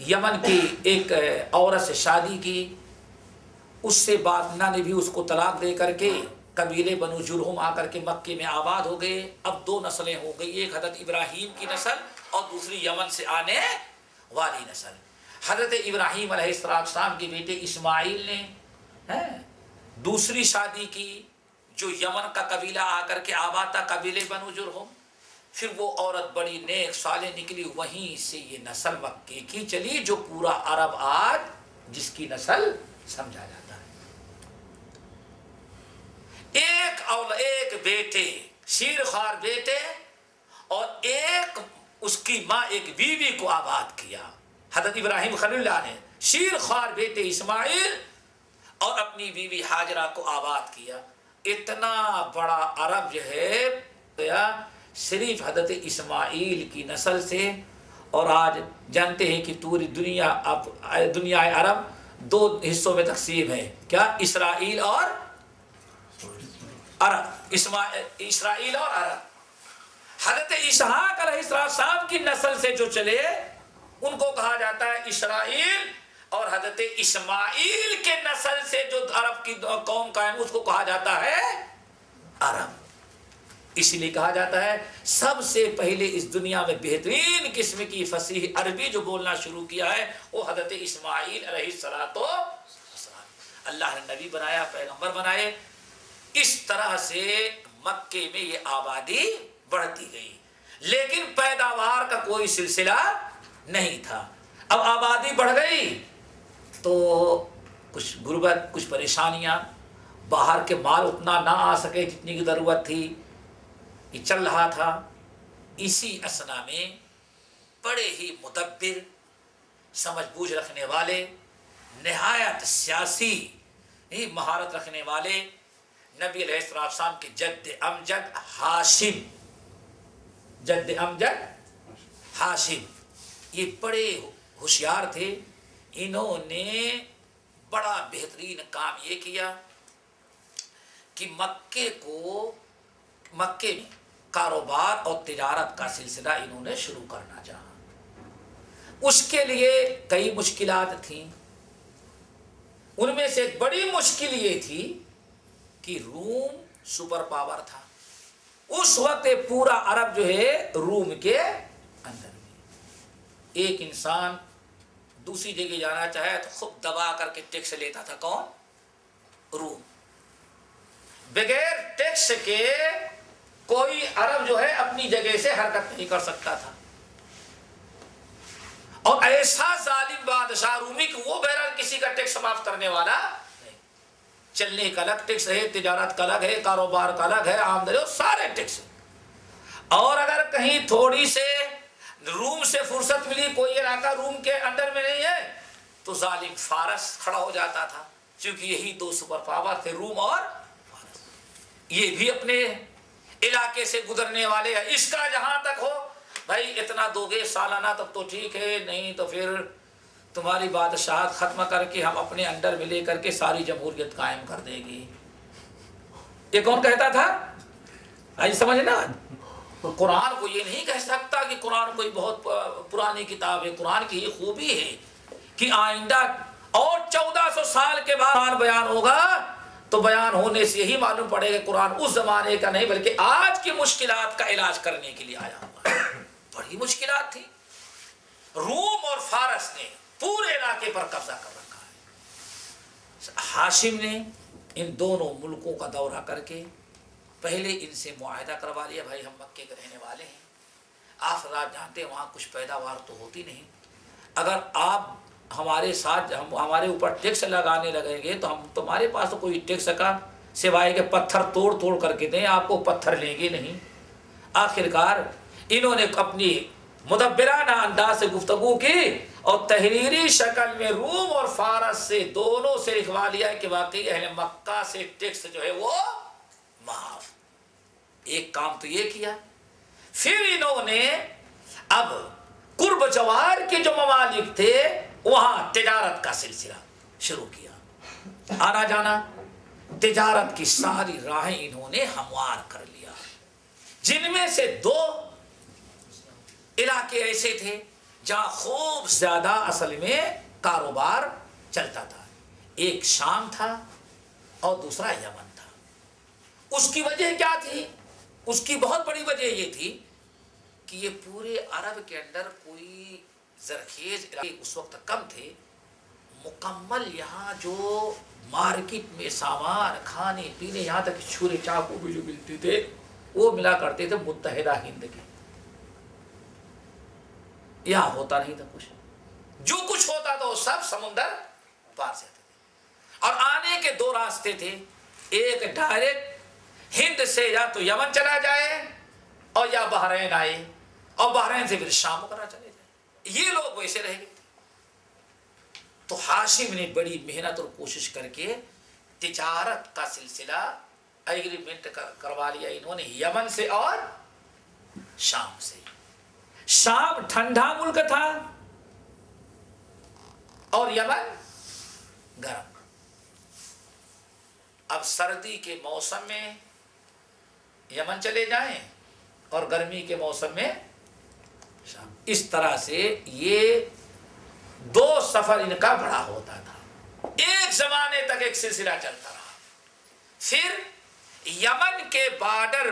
یمن کی ایک عورت سے شادی کی، اس سے بادنہ نے بھی اس کو طلاق دے کر کے قبیلے بنو جرہم آ کر کے مکے میں آباد ہو گئے۔ اب 2 نسلیں ہو گئی، ایک حضرت ابراہیم کی نسل اور دوسری یمن سے آنے والی نسل۔ حضرت ابراہیم علیہ السلام کے بیٹے اسماعیل نے دوسری شادی کی، جو یمن کا قبیلہ آ کر کے آباد تھا، قبیلے بنو جرہم۔ پھر وہ عورت بڑی نیک صالح نکلی، وہیں سے یہ نسل مکے کی چلی جو پورا عرب آج جس کی نسل سمجھا جاتا ہے۔ ایک بیٹے، شیرخوار بیٹے، اور ایک اس کی ماں ایک بیوی کو آباد کیا۔ حضرت ابراہیم خلیل اللہ نے شیرخوار بیٹے اسماعیل اور اپنی بیوی ہاجرہ کو آباد کیا۔ اتنا بڑا عرب جو ہے صرف حضرت اسماعیل کی نسل سے، اور آج جانتے ہیں کہ پوری دنیا، اب دنیا عرب 2 حصوں میں تقسیم ہے، کیا؟ اسرائیل اور عرب، اسرائیل اور عرب۔ حضرت اسحاق علیہ السلام کی نسل سے جو چلے ان کو کہا جاتا ہے اسرائیل، اور حضرت اسماعیل کے نسل سے جو عرب کی قوم قائم اس کو کہا جاتا ہے عرب۔ اس لیے کہا جاتا ہے سب سے پہلے اس دنیا میں بہترین قسم کی فصیح عربی جو بولنا شروع کیا ہے وہ حضرت اسماعیل علیہ السلام۔ اللہ نے نبی بنایا، پیغمبر بنائے۔ اس طرح سے مکے میں یہ آبادی بڑھتی گئی، لیکن پیداوار کا کوئی سلسلہ نہیں تھا۔ اب آبادی بڑھ گئی تو کچھ غربت، کچھ پریشانیاں، باہر کے مال اتنا نہ آ سکے جتنی کی ضرورت تھی، یہ چل رہا تھا۔ اسی اثنا میں بڑے ہی مدبر، سمجھ بوجھ رکھنے والے، نہایت سیاسی مہارت رکھنے والے نبی علیہ السلام کے جد امجد ہاشم، یہ بڑے ہوشیار تھے۔ انہوں نے بڑا بہترین کام یہ کیا کہ مکے میں کاروبار اور تجارت کا سلسلہ انہوں نے شروع کرنا چاہا۔ اس کے لیے کئی مشکلات تھیں، ان میں سے ایک بڑی مشکل یہ تھی کہ روم سپر پاور تھا۔ اس وقت پورا عرب جو ہے روم کے اندر میں، ایک انسان دوسری جگہ جانا چاہے تو خود دبا کر کے ٹیکس لیتا تھا۔ کون؟ روم۔ بغیر ٹیکس کے کوئی عرب جو ہے اپنی جگہ سے حرکت نہیں کر سکتا تھا. اور ایسا ظالم بادشاہ رومی کہ وہ بہرحال کسی کا ٹیکس معاف کرنے والا نہیں. چلنے کا الگ ٹیکس ہے، تجارت کا الگ ہے، کاروبار کا الگ ہے، آمدنی سارے ٹیکس. اور اگر کہیں تھوڑی سے روم سے فرصت ملی، کوئی علاقہ روم کے انڈر میں نہیں ہے، تو ظالم فارس کھڑا ہو جاتا تھا، کیونکہ یہی دو سپر پاور تھے، روم اور فارس. یہ بھی اپنے علاقے سے گزرنے والے ہیں. اس کا جہاں تک ہو بھائی اتنا دو گے سالانہ تک تو ٹھیک ہے، نہیں تو پھر تمہاری بادشاہت ختم کر کے ہم اپنے انڈر میں لے کر کے ساری جمہوریت قائم کر دیں گے. یہ کون کہتا تھا؟ آج سمجھنا. قرآن کو یہ نہیں کہہ سکتا کہ قرآن کوئی بہت پرانی کتاب ہے. قرآن کی یہ خوبی ہے کہ آئندہ اور 1400 سال کے بعد قرآن بیان ہوگا تو بیان ہونے سے یہی معلوم پڑے گا قرآن اس زمانے کا نہیں بلکہ آج کی مشکلات کا علاج کرنے کے لیے آیا ہوا ہے. بڑی مشکلات تھی. روم اور فارس نے پورے علاقے پر قبضہ کر رکھا ہے. ہاشم نے ان دونوں ملکوں کا دورہ کر کے پہلے ان سے معاہدہ کروا لیا، بھائی ہم مکے کے رہنے والے ہیں، آپ رات جانتے ہیں وہاں کچھ پیداوار تو ہوتی نہیں، اگر آپ ہمارے ساتھ ہمارے اوپر ٹیکس لگانے لگیں گے تو ہم تمہارے پاس تو کوئی ٹیکس کا سوائے کہ پتھر توڑ توڑ کر کے دیں، آپ کو پتھر لیں گے نہیں. آخرکار انہوں نے اپنی مدبرانہ انداز سے گفتگو کی اور تحریری شکل میں روم اور فارس سے دونوں سے لکھوا لیا کہ واقعی اہل مکہ سے ٹیکس جو ہے وہ معاف. ایک کام تو یہ کیا. پھر انہوں نے اب قرب جوار کے جو ممالک تھے وہاں تجارت کا سلسلہ شروع کیا. آنا جانا تجارت کی ساری راہیں انہوں نے ہموار کر لیا، جن میں سے دو علاقے ایسے تھے جہاں خوب زیادہ اصل میں کاروبار چلتا تھا. ایک شام تھا اور دوسرا یمن تھا. اس کی وجہ کیا تھی؟ اس کی بہت بڑی وجہ یہ تھی کہ یہ پورے عرب کے اندر کوئی زرخیز علاقے اس وقت کم تھے. مکمل یہاں جو مارکیٹ میں سامان کھانے پینے یہاں تک چھرے چاقو بھی جو ملتے تھے وہ ملا کرتے تھے متحدہ ہند کے. یہاں ہوتا نہیں تھا کچھ، جو کچھ ہوتا تھا وہ سب سمندر پار سے تھے. اور آنے کے دو راستے تھے، ایک ڈائریکٹ ہند سے یا تو یمن چلا جائے اور یا بحرین آئے اور بحرین سے پھر شام وغیرہ چلے جائے. یہ لوگ ویسے رہ گئے. تو ہاشم نے بڑی محنت اور کوشش کر کے تجارت کا سلسلہ ایگریمنٹ کروا لیا انہوں نے یمن سے اور شام سے. شام ٹھنڈا ملک تھا اور یمن گرم. اب سردی کے موسم میں یمن چلے جائیں اور گرمی کے موسم میں شام. اس طرح سے یہ دو سفر ان کا بڑا ہوتا تھا. ایک زمانے تک ایک سلسلہ چلتا رہا. پھر یمن کے بارڈر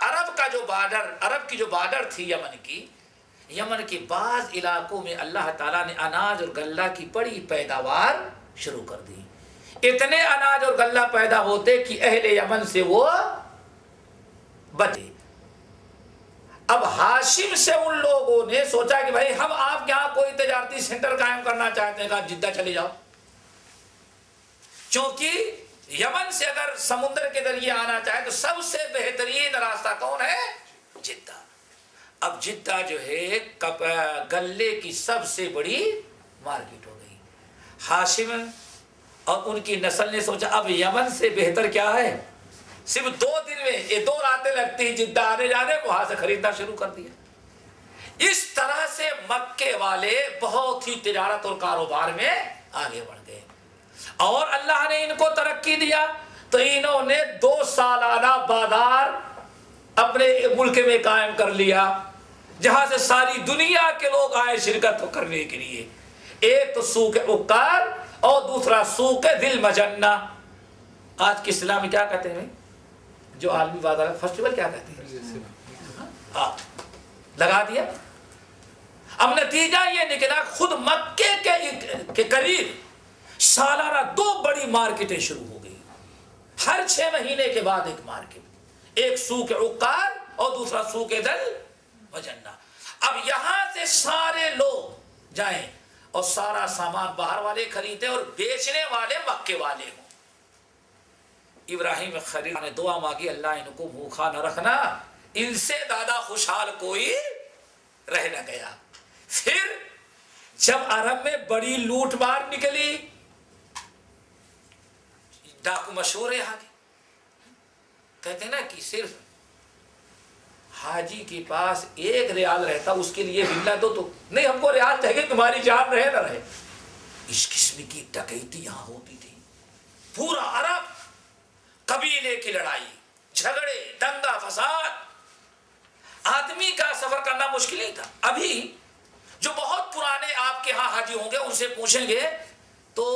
عرب کی جو بارڈر تھی یمن کی بعض علاقوں میں اللہ تعالیٰ نے اناج اور غلہ کی بڑی پیداوار شروع کر دی. اتنے اناج اور غلہ پیدا ہوتے کہ اہل یمن سے وہ بچے. اب ہاشم سے ان لوگوں نے سوچا کہ بھائی ہم آپ کے یہاں کوئی تجارتی سینٹر قائم کرنا چاہتے ہیں کہ آپ جدہ چلے جاؤ، کیونکہ یمن سے اگر سمندر کے ذریعے آنا چاہے تو سب سے بہترین راستہ کون ہے؟ جدہ. اب جدہ جو ہے غلے کی سب سے بڑی مارکیٹ ہو گئی. ہاشم اور ان کی نسل نے سوچا اب یمن سے بہتر کیا ہے، صرف 2 دن میں یہ 2 راتیں لگتی ہیں جدہ آنے جانے، وہاں سے خریدنا شروع کر دیا. اس طرح سے مکے والے بہت ہی تجارت اور کاروبار میں آگے بڑھ گئے اور اللہ نے ان کو ترقی دیا. تو انہوں نے 2 سالانہ بازار اپنے ملک میں قائم کر لیا جہاں سے ساری دنیا کے لوگ آئے شرکت کرنے کے لیے. ایک تو سوق عکار اور دوسرا سوق ذی المجنہ. آج کے اسلام میں کیا کہتے ہیں؟ جو عالمی بازار فیسٹیول کیا کہتے ہیں؟ لگا دیا. اب نتیجہ یہ نکلا خود مکے کے قریب سالانہ 2 بڑی مارکیٹیں شروع ہو گئی. ہر 6 مہینے کے بعد ایک مارکیٹ. ایک سوق عقال اور دوسرا سوق دل و جنہ. اب یہاں سے سارے لوگ جائیں اور سارا سامان باہر والے خریدے اور بیچنے والے مکے والے ہوں. ابراہیم خلیل نے دعا مانگی اللہ ان کو بھوکھا نہ رکھنا، ان سے زیادہ خوشحال کوئی رہ نہ گیا. پھر جب عرب میں بڑی لوٹ مار نکلی، ڈاکو مشہور ہے یہاں کے، کہتے ہیں نا کہ صرف حاجی کے پاس 1 ریال رہتا اس کے لیے بلا دو تو نہیں، ہم کو ریال چاہیے تمہاری جان رہے نہ رہے. اس قسم کی ڈکیتی یہاں ہوتی تھی. پورا عرب، قبیلے کی لڑائی جھگڑے دنگا فساد، آدمی کا سفر کرنا مشکل ہی تھا. ابھی جو بہت پرانے آپ کے ہاں حاجی ہوں گے ان سے پوچھیں گے تو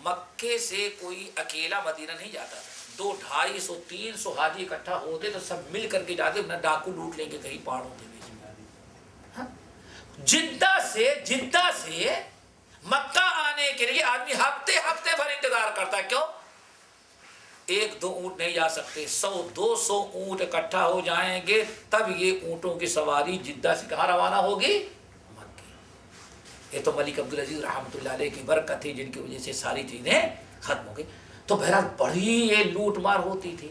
مکے سے کوئی اکیلا مدینہ نہیں جاتا تھا. 200 250 300 حاجی اکٹھا ہوتے تو سب مل کر کے جاتے، اپنا ڈاکو لوٹ لیں گے کہیں پہاڑوں کے بیچ میں. جدہ سے مکہ آنے کے لیے آدمی ہفتے بھر انتظار کرتا ہے. کیوں؟ 1-2 اونٹ نہیں جا سکتے، 100-200 اونٹ اکٹھا ہو جائیں گے تب یہ اونٹوں کی سواری جدہ سے کہاں روانہ ہوگی؟ مکے. یہ تو ملک عبدالعزیز رحمۃ اللہ علیہ کی برکت تھی جن کی وجہ سے ساری چیزیں ختم ہو گئی. تو بہرحال بڑی یہ لوٹ مار ہوتی تھی.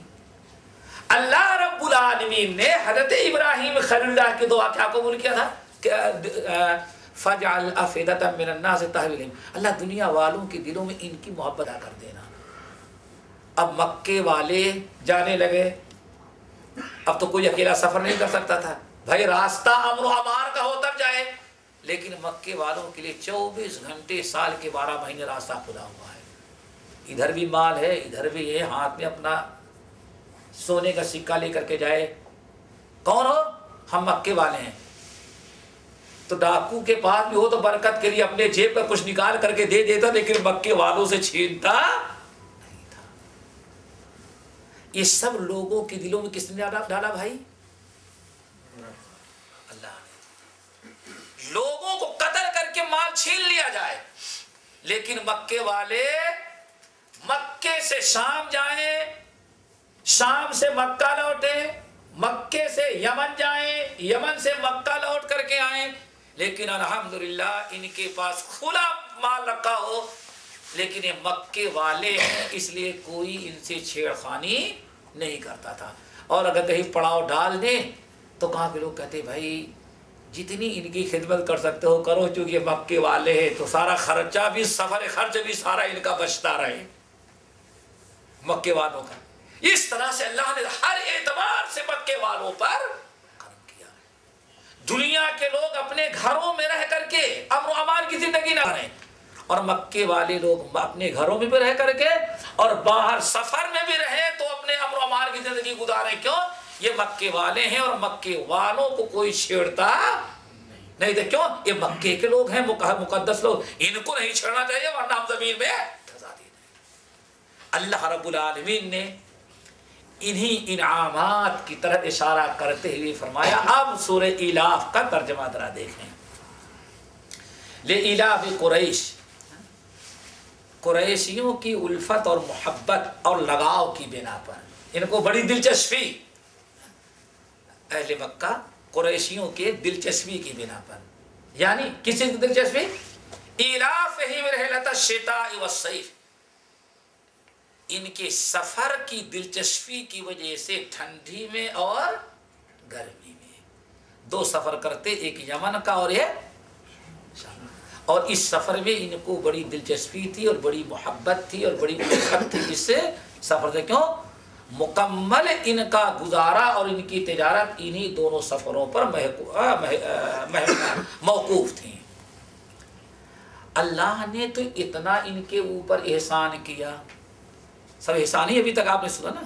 اللہ رب العالمین نے حضرت ابراہیم خلیل اللہ کی دعا کیا قبول کیا تھا؟ فَجْعَلْ أَفْئِدَةً مِّنَ النَّاسِ تَهْوِي إِلَيْهِمْ. اللہ دنیا والوں کے دلوں میں ان کی محبت کر دینا. اب مکے والے جانے لگے. اب تو کوئی اکیلا سفر نہیں کر سکتا تھا، بھائی راستہ امن و امان کا ہو تب جائے. لیکن مکے والوں کے لیے 24 گھنٹے سال کے 12 مہینے راستہ کھلا ہوا ہے. ادھر بھی مال ہے، ادھر بھی یہ ہاتھ میں اپنا سونے کا سکہ لے کر کے جائے. کون ہو؟ ہم مکے والے ہیں. تو ڈاکو کے پاس بھی ہو تو برکت کے لیے اپنے جیب کا کچھ نکال کر کے دے دیتا، لیکن مکے والوں سے چھینتا نہیں تھا. یہ سب لوگوں کے دلوں میں کس نے ڈالا بھائی؟ اللہ نے. لوگوں کو قتل کر کے مال چھین لیا جائے، لیکن مکے والے مکے سے شام جائیں، شام سے مکہ لوٹیں، مکے سے یمن جائیں، یمن سے مکہ لوٹ کر کے آئیں. لیکن الحمدللہ ان کے پاس کھلا مال رکھا ہو، لیکن یہ مکے والے ہیں اس لیے کوئی ان سے چھیڑخانی نہیں کرتا تھا. اور اگر کہیں پڑاؤ ڈال دیں تو کہاں کے لوگ کہتے بھائی جتنی ان کی خدمت کر سکتے ہو کرو، چونکہ مکے والے ہیں تو سارا خرچہ بھی سفر خرچ بھی سارا ان کا بچتا رہے، مکے والوں کا. اس طرح سے اللہ نے ہر اعتبار سے مکے والوں پر کرم کیا. دنیا کے لوگ اپنے گھروں میں رہ کر کے امن و امان کی زندگی نہ رہیں، اور مکے والے لوگ اپنے گھروں میں بھی رہ کر کے اور باہر سفر میں بھی رہیں تو اپنے امن و امان کی زندگی گزاریں. کیوں؟ یہ مکے والے ہیں اور مکے والوں کو کوئی چھیڑتا نہیں تھا. کیوں؟ یہ مکے کے لوگ ہیں، مقدس لوگ، ان کو نہیں چھیڑنا چاہیے ورنہ ہم زمین میں دھسا دیں. اللہ رب العالمین نے انہی انعامات کی طرف اشارہ کرتے ہوئے فرمایا. اب سورہ ایلاف کا ترجمہ ذرا دیکھیں. لِإِلَافِ قریش، قریشیوں کی الفت اور محبت اور لگاؤ کی بنا پر ان کو بڑی دلچسپی، اہل مکہ قریشیوں کے دلچسپی کی بنا پر. یعنی کسی کی دلچسپی؟ ایلافہم رحلۃ الشتاء والصیف، ان کے سفر کی دلچسپی کی وجہ سے ٹھنڈی میں اور گرمی میں 2 سفر کرتے، ایک یمن کا اور ایک شام. اور اس سفر میں ان کو بڑی دلچسپی تھی اور بڑی محبت تھی اور بڑی الفت تھی اس سے سفر سے. کیوں؟ مکمل ان کا گزارا اور ان کی تجارت انہی دونوں سفروں پر موقوف تھی. اللہ نے تو اتنا ان کے اوپر احسان کیا. سب احسان ہی ابھی تک آپ نے سنا نا،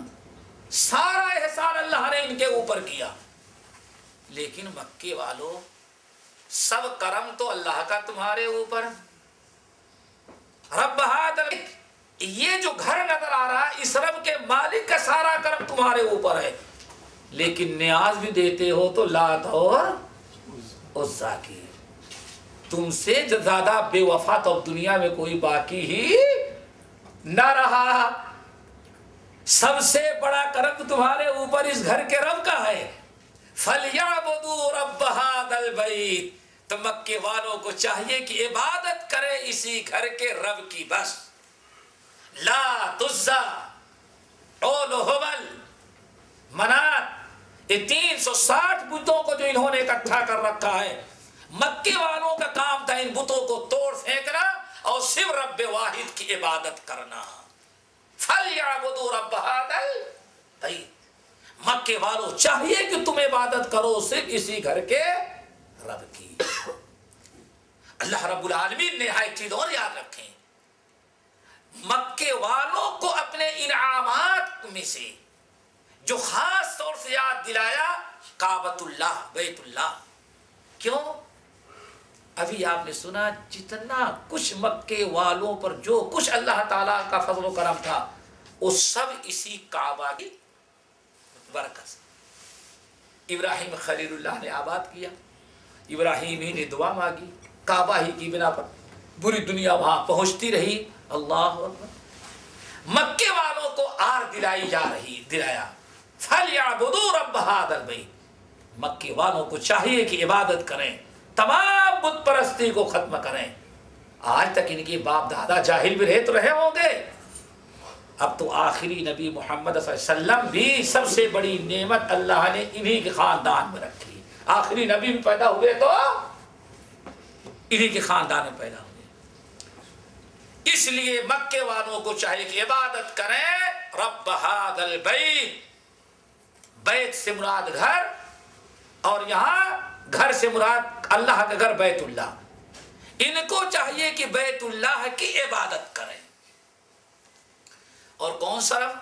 سارا احسان اللہ نے ان کے اوپر کیا. لیکن مکے والوں، سب کرم تو اللہ کا تمہارے اوپر. رب ہاتھ، یہ جو گھر نظر آ رہا ہے اس رب کے مالک کا سارا کرم تمہارے اوپر ہے. لیکن نیاز بھی دیتے ہو تو لات اور عزا کی. تم سے زیادہ بے وفا تو دنیا میں کوئی باقی ہی نہ رہا. سب سے بڑا کرم تمہارے اوپر اس گھر کے رب کا ہے. فَلْيَعْبُدُوا رَبَّ هَذَا الْبَيْتِ. تو مکے والوں کو چاہیے کہ عبادت کرے اسی گھر کے رب کی بس. لات عزا اول حبل منات، یہ 360 بتوں کو جو انہوں نے اکٹھا کر رکھا ہے، مکے والوں کا کام تھا ان بتوں کو توڑ پھینکنا اور صرف رب واحد کی عبادت کرنا. فَلْيَعْبُدُوا رَبَّ هَذَا الْبَيْتِ. مکے والوں چاہیے کہ تم عبادت کرو صرف اسی گھر کے رب کی. اللہ رب العالمین نے ایک چیز اور یاد رکھیں، مکے والوں کو اپنے انعامات میں سے جو خاص طور سے یاد دلایا کعبۃ اللہ، بیت اللہ. کیوں؟ ابھی آپ نے سنا جتنا کچھ مکے والوں پر جو کچھ اللہ تعالیٰ کا فضل و کرم تھا وہ سب اسی کعبہ کی برکت سے. ابراہیم خلیل اللہ نے آباد کیا، ابراہیم ہی نے دعا مانگی، کعبہ ہی کی بنا پر پوری دنیا وہاں پہنچتی رہی. اللہ اکبر. مکے والوں کو آر دلائی جا رہی، دلایا فَلْيَعْبُدُوا رَبَّ هَذَا الْبَيْتِ. مکے والوں کو چاہیے کہ عبادت کریں، تمام بت پرستی کو ختم کریں. آج تک ان کے باپ دادا جاہل بھی رہے تو رہے ہوں گے، اب تو آخری نبی محمد صلی اللہ علیہ وسلم بھی سب سے بڑی نعمت اللہ نے انہی کے خاندان میں رکھی. آخری نبی بھی پیدا ہوئے تو انہی کے خاندان میں پیدا ہوئے. اس لیے مکے والوں کو چاہیے کہ عبادت کریں رب هذا البیت. بیت سے مراد گھر، اور یہاں گھر سے مراد اللہ کا گھر بیت اللہ. ان کو چاہیے کہ بیت اللہ کی عبادت کریں. اور کون سا رب؟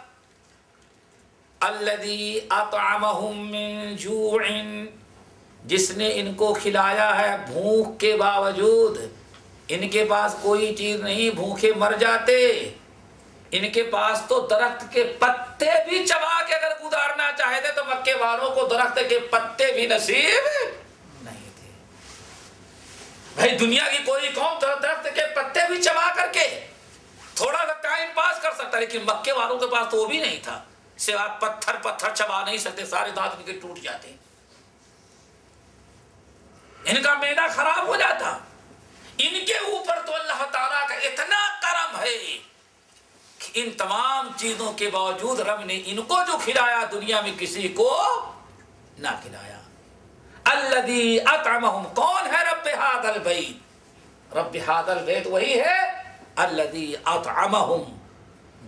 الذی اطعمہم من جوع، جس نے ان کو کھلایا ہے بھوک کے باوجود. ان کے پاس کوئی چیز نہیں، بھوکے مر جاتے. ان کے پاس تو درخت کے پتے بھی چبا کے اگر گزارنا چاہتے تو مکے والوں کو درخت کے پتے بھی نصیب نہیں تھے. بھائی دنیا کی کوئی قوم درخت کے پتے بھی چبا کر کے تھوڑا سا ٹائم پاس کر سکتا، لیکن مکے والوں کے پاس تو وہ بھی نہیں تھا. سوائے پتھر چبا نہیں سکتے، سارے دانت ان کے ٹوٹ جاتے، ان کا معدہ خراب ہو جاتا. ان کے اوپر تو اللہ تعالیٰ کا اتنا کرم ہے کہ ان تمام چیزوں کے باوجود رب نے ان کو جو کھلایا دنیا میں کسی کو نہ کھلایا. الذی اطعمہم، کون ہے رب ھذا البیت؟ رب ھذا البیت وہی ہے الذی اطعمہم،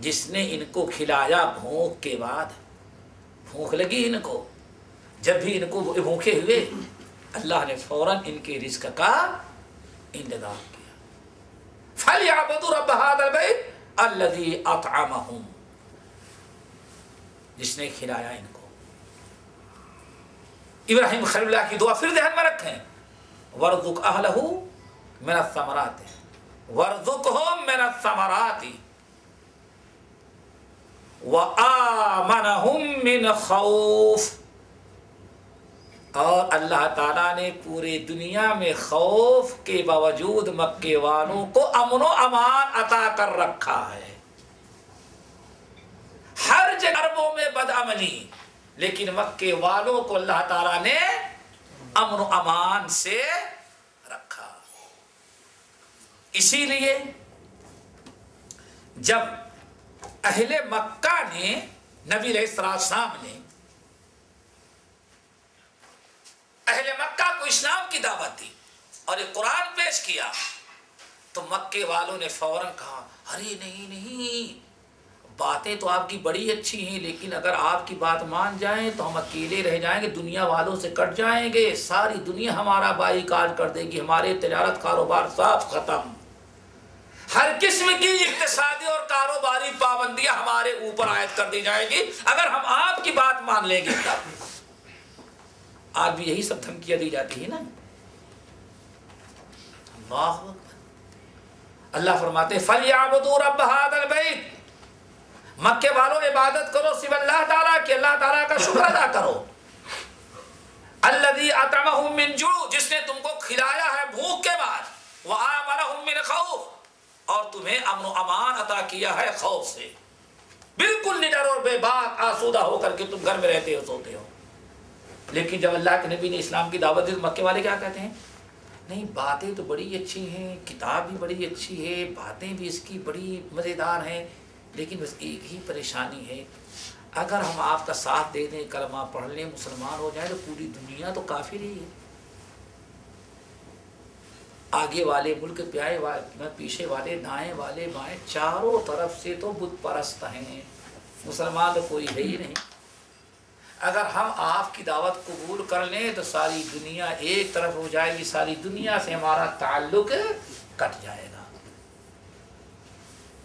جس نے ان کو کھلایا بھوک کے بعد. بھوک لگی ان کو، جب بھی ان کو بھوکے ہوئے اللہ نے فوراً ان کے رزق کا انتظام کیا. فَلْيَعْبُدُوا رَبَّ هَذَا الْبَيْتِ الَّذِي أَطْعَمَهُمْ، جس نے کھلایا ان کو. ابراہیم خلیل اللہ کی دعا پھر ذہن میں رکھیں، وَارْزُقْ أَهْلَهُ مِنَ الثَّمَرَاتِ وَارْزُقْهُم مِنَ الثَّمَرَاتِ وَآمَنَهُم مِّنْ خَوْفٍ. اور اللہ تعالیٰ نے پورے دنیا میں خوف کے باوجود مکے والوں کو امن و امان عطا کر رکھا ہے. ہر جگہ عربوں میں بدامنی، لیکن مکے والوں کو اللہ تعالیٰ نے امن و امان سے رکھا. اسی لیے جب اہل مکہ نے نبی علیہ السلام نے اہل مکہ کو اسلام کی دعوت دی اور ایک قرآن پیش کیا تو مکے والوں نے فوراً کہا ارے نہیں، باتیں تو آپ کی بڑی اچھی ہیں، لیکن اگر آپ کی بات مان جائیں تو ہم اکیلے رہ جائیں گے، دنیا والوں سے کٹ جائیں گے، ساری دنیا ہمارا بائی کاٹ کر دے گی، ہمارے تجارت کاروبار صاف ختم، ہر قسم کی اقتصادی اور کاروباری پابندیاں ہمارے اوپر عائد کر دی جائیں گی اگر ہم آپ کی بات مان لیں گے. تب آج بھی یہی سب دھمکیاں دی جاتی ہیں نا. اللہ اکبر. اللہ فرماتے ہیں فَلْيَعْبُدُوا رَبَّ هَذَا الْبَيْتِ، مکے والوں عبادت کرو صرف اللہ تعالیٰ کی، اللہ تعالیٰ کا شکر ادا کرو. الَّذِي أَطْعَمَهُم مِّن جُوع، جس نے تم کو کھلایا ہے بھوک کے بعد، وَآمَنَهُم مِّنْ خَوْفٍ، اور تمہیں امن و امان عطا کیا ہے خوف سے. بالکل نڈر اور بے باک آسودہ ہو کر کے تم گھر میں رہتے ہو، سوتے ہو۔ لیکن جب اللہ کے نبی نے اسلام کی دعوت دی تو مکے والے کیا کہتے ہیں؟ نہیں، باتیں تو بڑی اچھی ہیں، کتاب بھی بڑی اچھی ہے، باتیں بھی اس کی بڑی مزیدار ہیں، لیکن بس ایک ہی پریشانی ہے، اگر ہم آپ کا ساتھ دے دیں، کلمہ پڑھ لیں، مسلمان ہو جائیں تو پوری دنیا تو کافر ہی ہے۔ آگے والے ملک، پیچھے والے، دائیں والے، بائیں، چاروں طرف سے تو بت پرست ہیں، مسلمان تو کوئی ہے ہی نہیں۔ اگر ہم آپ کی دعوت قبول کر لیں تو ساری دنیا ایک طرف ہو جائے گی، ساری دنیا سے ہمارا تعلق کٹ جائے گا،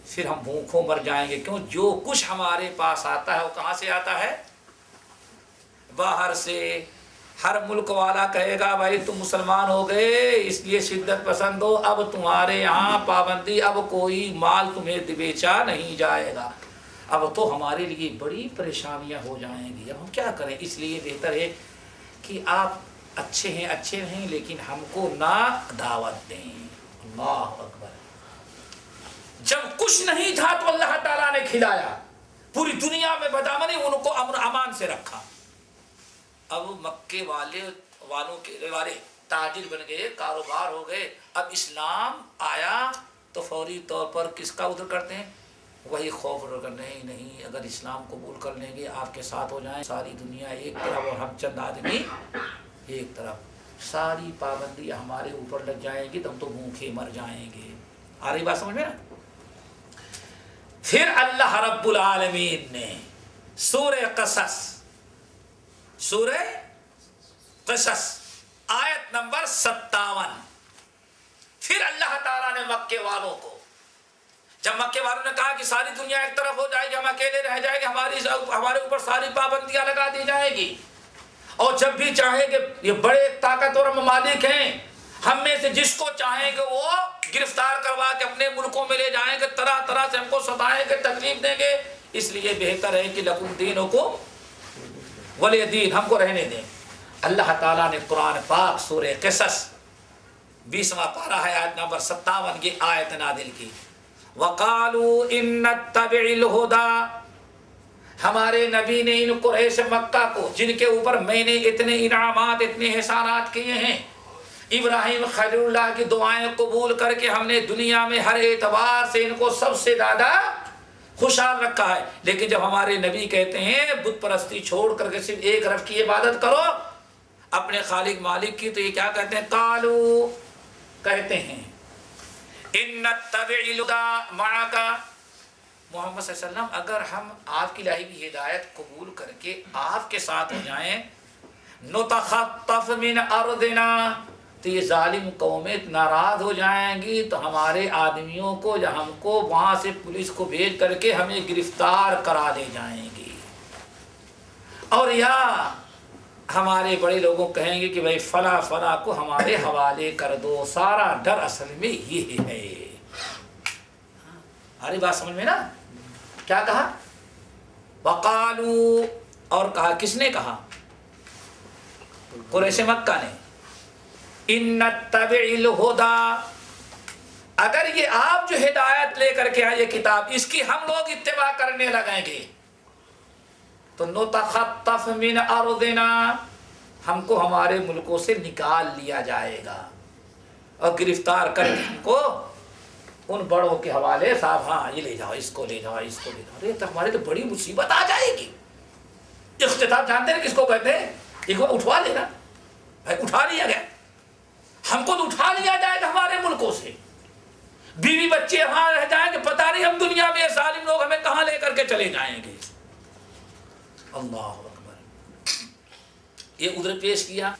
پھر ہم بھوکوں مر جائیں گے۔ کیوں؟ جو کچھ ہمارے پاس آتا ہے وہ کہاں سے آتا ہے؟ باہر سے۔ ہر ملک والا کہے گا بھائی تم مسلمان ہو گئے اس لیے شدت پسند ہو، اب تمہارے یہاں پابندی، اب کوئی مال تمہیں بیچا نہیں جائے گا، اب تو ہمارے لیے بڑی پریشانیاں ہو جائیں گی، اب ہم کیا کریں؟ اس لیے بہتر ہے کہ آپ اچھے ہیں لیکن ہم کو نہ دعوت دیں۔ اللہ اکبر! جب کچھ نہیں تھا تو اللہ تعالیٰ نے کھلایا، پوری دنیا میں بدامنی ان کو امن امان سے رکھا۔ اب مکے والے تاجر بن گئے، کاروبار ہو گئے، اب اسلام آیا تو فوری طور پر کس کا ادھر کرتے ہیں؟ وہی خوف کر، نہیں اگر اسلام قبول کر لیں گے آپ کے ساتھ ہو جائیں، ساری دنیا ایک طرف اور ہم چند آدمی ایک طرف، ساری پابندیاں ہمارے اوپر لگ جائیں گی تو ہم تو بھوکے مر جائیں گے۔ آ رہی بات سمجھ میں نا؟ پھر اللہ رب العالمین نے سورہ قصص آیت نمبر 57، پھر اللہ تعالیٰ نے مکے والوں کو، جب مکے والوں نے کہا کہ ساری دنیا ایک طرف ہو جائے گی، ہم اکیلے رہ جائیں گے، ہمارے اوپر ساری پابندیاں لگا دی جائے گی، اور جب بھی چاہیں گے، یہ بڑے طاقتور ممالک ہیں، ہم میں سے جس کو چاہیں گے وہ گرفتار کروا کے اپنے ملکوں میں لے جائیں گے، طرح طرح سے ہم کو ستائیں گے، تکلیف دیں گے، اس لیے بہتر ہے کہ لکم دینکم ولی دین، ہم کو رہنے دیں۔ اللہ تعالیٰ نے قرآن پاک سورہ قصص 20واں پارہ ہے آیت نمبر 57 کی آیت نازل کی، وَقَالُوا إِن نَتَّبِعِ الْهُدَى، ہمارے نبی نے ان قریش مکہ کو، جن کے اوپر میں نے اتنے انعامات، اتنے احسانات کیے ہیں، ابراہیم خلیل اللہ کی دعائیں قبول کر کے ہم نے دنیا میں ہر اعتبار سے ان کو سب سے زیادہ خوشحال رکھا ہے، لیکن جب ہمارے نبی کہتے ہیں بت پرستی چھوڑ کر کے صرف ایک رب کی عبادت کرو، اپنے خالق مالک کی، تو یہ کیا کہتے ہیں؟ قالو، کہتے ہیں ان نتبع الہدی معک، محمد صلی اللہ علیہ وسلم اگر ہم آپ کی لائی ہوئی ہدایت قبول کر کے آپ کے ساتھ ہو جائیں، نتخطف من ارضنا، تو یہ ظالم قومیں ناراض ہو جائیں گی، تو ہمارے آدمیوں کو یا ہم کو وہاں سے پولیس کو بھیج کر کے ہمیں گرفتار کرا لے جائیں گی، اور یا ہمارے بڑے لوگوں کہیں گے کہ بھائی فلاں فلاں کو ہمارے حوالے کر دو۔ سارا ڈر اصل میں یہ ہے۔ ہماری بات سمجھ میں نا؟ کیا کہا؟ وقالو، اور کہا، کس نے کہا؟ قریش مکہ نے، ان نتبع الہدی، اگر یہ آپ جو ہدایت لے کر کے آئے کتاب، اس کی ہم لوگ اتباع کرنے لگیں گے تو نتخطف من ارضنا، ہم کو ہمارے ملکوں سے نکال لیا جائے گا اور گرفتار کر کے ہم کو ان بڑوں کے حوالے، صاحب ہاں یہ لے جاؤ، اس کو لے جاؤ، اس کو لے جاؤ، ارے تو ہمارے تو بڑی مصیبت آ جائے گی۔ اختطاف جانتے ہیں کس کو کہتے ہیں؟ ایک بار اٹھوا لینا، بھائی اٹھا لیا گیا، ہم کو تو اٹھا لیا جائے گا ہمارے ملکوں سے، بیوی بچے وہاں رہ جائیں گے، پتہ نہیں ہم دنیا میں ظالم لوگ ہمیں کہاں لے کر کے چلے جائیں گے۔ اللہ اکبر! یہ ادھر پیش کیا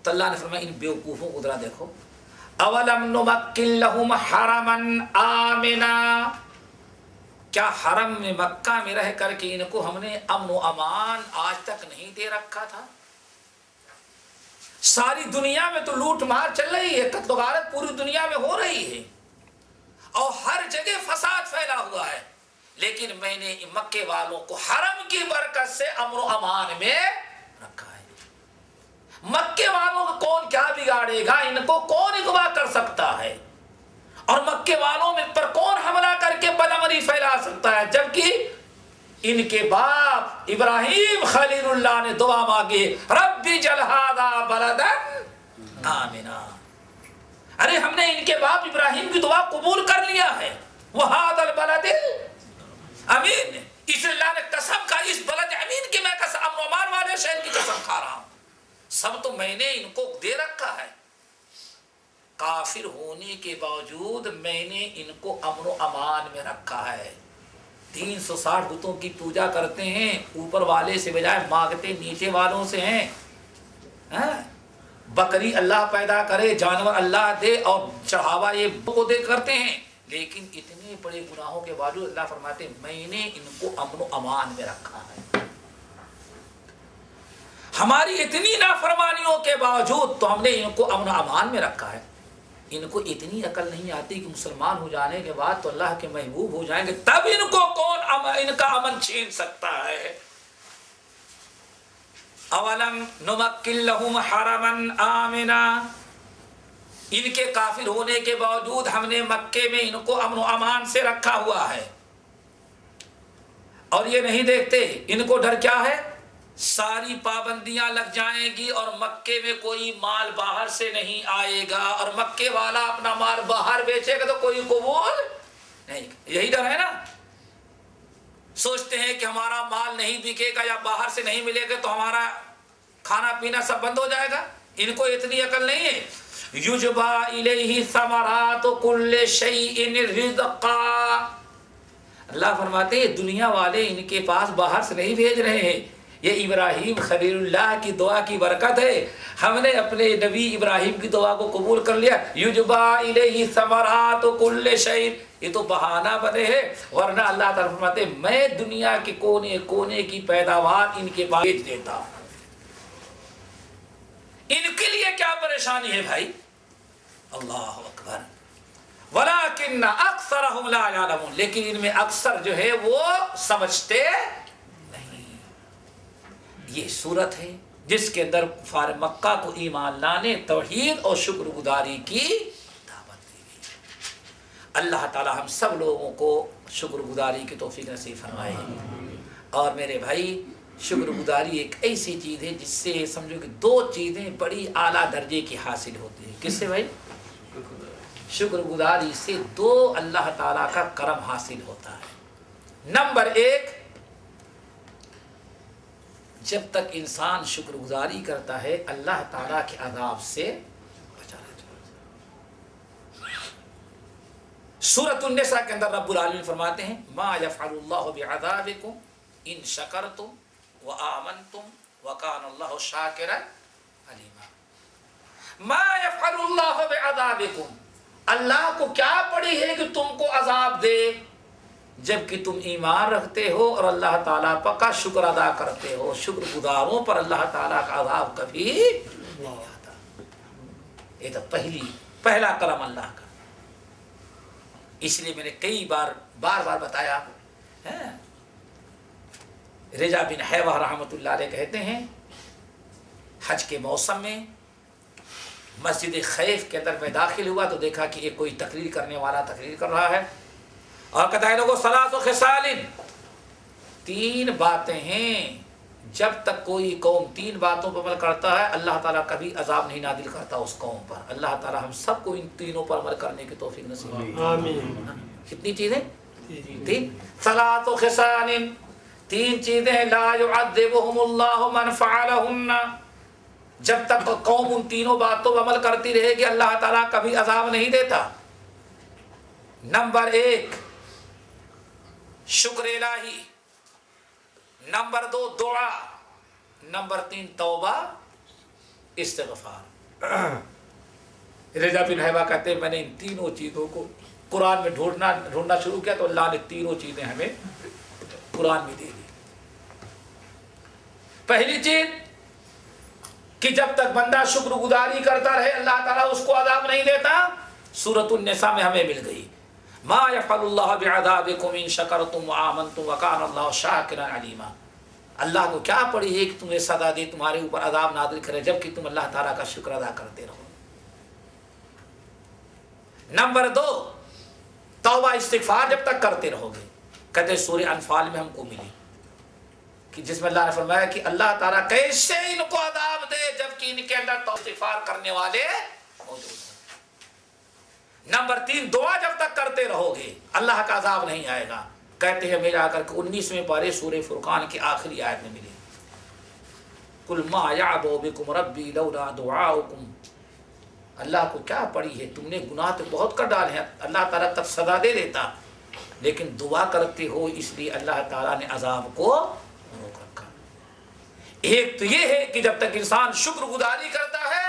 تو اللہ نے فرمایا ان بیوقوفوں کو ادھر دیکھو، اولم نمکن لہم حرما آمنا، کیا حرم میں مکہ میں رہ کر کے ان کو ہم نے امن و امان آج تک نہیں دے رکھا تھا؟ ساری دنیا میں تو لوٹ مار چل رہی ہے، قتل و غارت پوری دنیا میں ہو رہی ہے اور ہر جگہ فساد پھیلا ہوا ہے، لیکن میں نے مکے والوں کو حرم کی برکت سے امن و امان میں رکھا ہے۔ مکے والوں کو کون کیا بگاڑے گا، ان کو کون اغوا کر سکتا ہے، اور مکے والوں میں پر کون حملہ کر کے بدامنی پھیلا سکتا ہے، جبکہ ان کے باپ ابراہیم خلیل اللہ نے دعا مانگی ربی جعل ھذا بلدن آمنا. ارے ہم نے ان کے باپ ابراہیم کی دعا قبول کر لیا ہے. وھذا البلد امین. اس اللہ نے قسم کھا اس بلد امین کی میں قسم امن و امان والے شہر کی قسم کھا رہا ہوں. سب تو میں نے ان کو دے رکھا ہے. کافر ہونے کے باوجود میں نے ان کو امن و امان میں رکھا ہے. 360 بتوں کی پوجا کرتے ہیں اوپر والے سے بجائے مانگتے نیچے والوں سے ہیں. بکری اللہ پیدا کرے جانور اللہ دے اور چڑھاوا یہ کو دے کرتے ہیں. لیکن اتنے بڑے گناہوں کے باوجود اللہ فرماتے ہیں میں نے ان کو امن و امان میں رکھا ہے. ہماری اتنی نافرمانیوں کے باوجود تو ہم نے ان کو امن و امان میں رکھا ہے. ان کو اتنی عقل نہیں آتی کہ مسلمان ہو جانے کے بعد تو اللہ کے محبوب ہو جائیں گے تب ان کو کون ان کا امن چھین سکتا ہے. اولم نمکن لہم حرما آمنا. ان کے کافر ہونے کے باوجود ہم نے مکے میں ان کو امن و امان سے رکھا ہوا ہے. اور یہ نہیں دیکھتے ان کو ڈر کیا ہے ساری پابندیاں لگ جائیں گی اور مکے میں کوئی مال باہر سے نہیں آئے گا اور مکے والا اپنا مال باہر بیچے گا تو کوئی قبول نہیں. یہی ڈر ہے نا. سوچتے ہیں کہ ہمارا مال نہیں بکے گا یا باہر سے نہیں ملے گا تو ہمارا کھانا پینا سب بند ہو جائے گا. ان کو اتنی عقل نہیں ہے. یجبا الیہ ثمرات کل شیء رزقا. اللہ فرماتے ہیں دنیا والے ان کے پاس باہر سے نہیں بھیج رہے ہیں. یہ ابراہیم خلیل اللہ کی دعا کی برکت ہے. ہم نے اپنے نبی ابراہیم کی دعا کو قبول کر لیا. یجبا الیہ ثمرات کل شیء. یہ تو بہانہ بنے ہے ورنہ اللہ تعالیٰ فرماتے ہیں میں دنیا کے کونے کونے کی پیداوار ان کے پاس بھیج دیتا ہوں. ان کے لیے کیا پریشانی ہے بھائی. اللہ اکبر. ولیکن اکثرهم لا یعلمون. لیکن ان میں اکثر جو ہے وہ سمجھتے نہیں. یہ صورت ہے جس کے اندر کفار مکہ کو ایمان لانے توحید اور شکر گزاری کی دعوت دی گئی. اللہ تعالی ہم سب لوگوں کو شکر گزاری کی توفیق نصیب فرمائے. اور میرے بھائی شکر گزاری ایک ایسی چیز ہے جس سے سمجھو کہ 2 چیزیں بڑی اعلیٰ درجے کی حاصل ہوتی ہیں. کس سے بھائی؟ شکر گزاری سے 2 اللہ تعالیٰ کا کرم حاصل ہوتا ہے. نمبر 1 جب تک انسان شکر گزاری کرتا ہے اللہ تعالیٰ کے عذاب سے بچا رہتا ہے. سورۃ النساء کے اندر رب العالمین فرماتے ہیں ما یفعل اللہ بعذابکم ان شکرتم وآمنتم وکان اللہ شاکرا علیما. ما یفعل اللہ بعذابکم. اللہ کو کیا پڑی ہے کہ تم کو عذاب دے جبکہ تم ایمان رکھتے ہو اور اللہ تعالیٰ کا شکر ادا کرتے ہو. شکر گزاروں پر اللہ تعالیٰ کا عذاب کبھی نہیں آتا. یہ تو پہلا کرم اللہ کا. اس لیے میں نے کئی بار بتایا. رجا بن حیوہ رحمۃ اللہ علیہ کہتے ہیں حج کے موسم میں مسجد خیف کے اندر میں داخل ہوا تو دیکھا کہ ایک کوئی تقریر کرنے والا تقریر کر رہا ہے اور کہتا ہے لوگوں ثلاث خصال. 3 باتیں ہیں جب تک کوئی قوم 3 باتوں پر عمل کرتا ہے اللہ تعالیٰ کبھی عذاب نہیں نازل کرتا اس قوم پر. اللہ تعالیٰ ہم سب کو ان 3 پر عمل کرنے کی توفیق نصیب فرمائے. آمین. کتنی چیزیں؟ 3. ثلاث خصال 3 چیزیں لا يعذبهم اللہ من فعلہن. جب تک قوم ان 3 باتوں پر عمل کرتی رہے گی اللہ تعالیٰ کبھی عذاب نہیں دیتا. نمبر 1 شکر الہی. نمبر 2 دعا. نمبر 3 توبہ استغفار. رضا بن حیوہ کہتے ہیں میں نے ان 3 چیزوں کو قرآن میں ڈھونڈنا شروع کیا تو اللہ نے 3 چیزیں ہمیں قرآن میں دے دی. پہلی چیز کہ جب تک بندہ شکر گزاری کرتا رہے اللہ تعالیٰ اس کو عذاب نہیں دیتا. سورۃ النساء میں ہمیں مل گئی ما یفعل اللہ بعذابکم ان شکرتم وآمنتم وکان اللہ شاکرا علیما. اللہ کو کیا پڑی ہے کہ تمہیں سزا دے تمہارے اوپر عذاب نازل کرے جبکہ تم اللہ تعالیٰ کا شکر ادا کرتے رہو. نمبر 2 توبہ استغفار جب تک کرتے رہو گے. کہتے سورہ انفال میں ہم کو ملی کہ جس میں اللہ نے فرمایا کہ اللہ تعالیٰ کیسے ان کو عذاب دے جبکہ ان کے اندر استغفار کرنے والے موجود ہیں۔ نمبر 3، دعا جب تک کرتے رہو گے اللہ کا عذاب نہیں آئے گا۔ کہتے ہیں میرے آ کر کے 19ویں پارے سورہ فرقان کی آخری آیت میں ملی، قُلْ مَا يَعْبَوْ بِكُمْ رَبِّي لَوْلَا دُعَاؤُكُمْ۔ اللہ کو کیا پڑی ہے، تم نے گناہ تو بہت کر ڈالے ہیں، اللہ تعالیٰ تب سزا دے دیتا، لیکن دعا کرتے ہو اس لیے اللہ تعالیٰ نے عذاب کو روک رکھا۔ ایک تو یہ ہے کہ جب تک انسان شکر گزاری کرتا ہے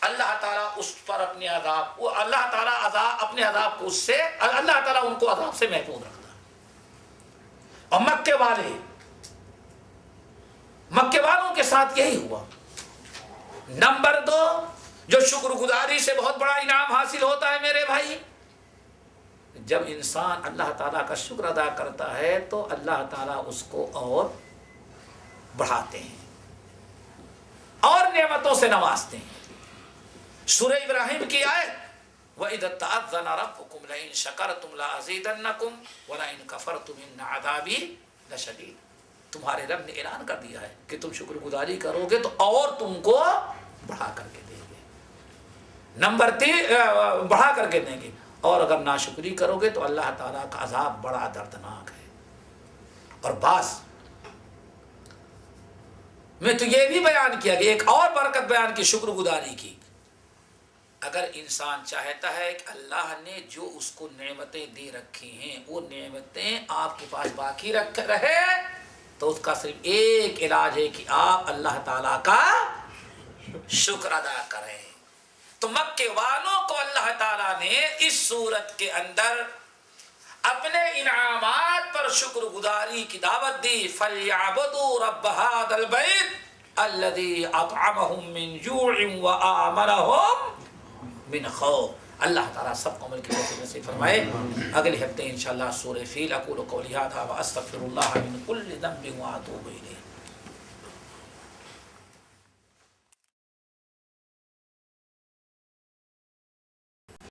اللہ تعالیٰ اس پر اپنے عذاب، وہ اللہ تعالیٰ اپنے عذاب کو اس سے، اللہ تعالیٰ ان کو عذاب سے محفوظ رکھتا ہے۔ اور مکے والوں کے ساتھ یہی ہوا۔ نمبر 2، جو شکر گزاری سے بہت بڑا انعام حاصل ہوتا ہے میرے بھائی، جب انسان اللہ تعالیٰ کا شکر ادا کرتا ہے تو اللہ تعالیٰ اس کو اور بڑھاتے ہیں اور نعمتوں سے نوازتے ہیں۔ سورہ ابراہیم کی آیت وَإِذَا تَأَذَّنَ رَبُّكُمْ لَئِن شَكَرْتُمْ لَأَزِيدَنَّكُمْ وَلَئِن كَفَرْتُمْ إِنَّ عَذَابِي لَشَدِيدٌ۔ تمہارے رب نے اعلان کر دیا ہے کہ تم شکر گزاری کرو گے تو اور تم کو بڑھا کر کے دیں گے۔ نمبر 3، بڑھا کر کے دیں گے، اور اگر ناشکری کرو گے تو اللہ تعالیٰ کا عذاب بڑا دردناک ہے۔ اور بعض میں تو یہ بھی بیان کیا گیا، ایک اور برکت بیان کی شکر گزاری کی، اگر انسان چاہتا ہے کہ اللہ نے جو اس کو نعمتیں دے رکھی ہیں وہ نعمتیں آپ کے پاس باقی رہے تو اس کا صرف ایک علاج ہے کہ آپ اللہ تعالیٰ کا شکر ادا کریں۔ تو مکے والوں کو اللہ تعالیٰ نے اس صورت کے اندر اپنے انعامات پر شکر گزاری کی دعوت دی۔ فَلْيَعْبُدُوا رَبَّ هَذَا الْبَيْتِ الَّذِي أَطْعَمَهُم مِّن جُوعٍ وَآمَنَهُم مِّنْ خَوْفٍ۔ اللہ تعالیٰ سب کو عمل کی توفیق نصیب فرمائے۔ اگلے ہفتے انشاءاللہ سورہ فیل۔ اقول قولی ھذا واستغفر اللہ من کل ذنب واتوب الیہ۔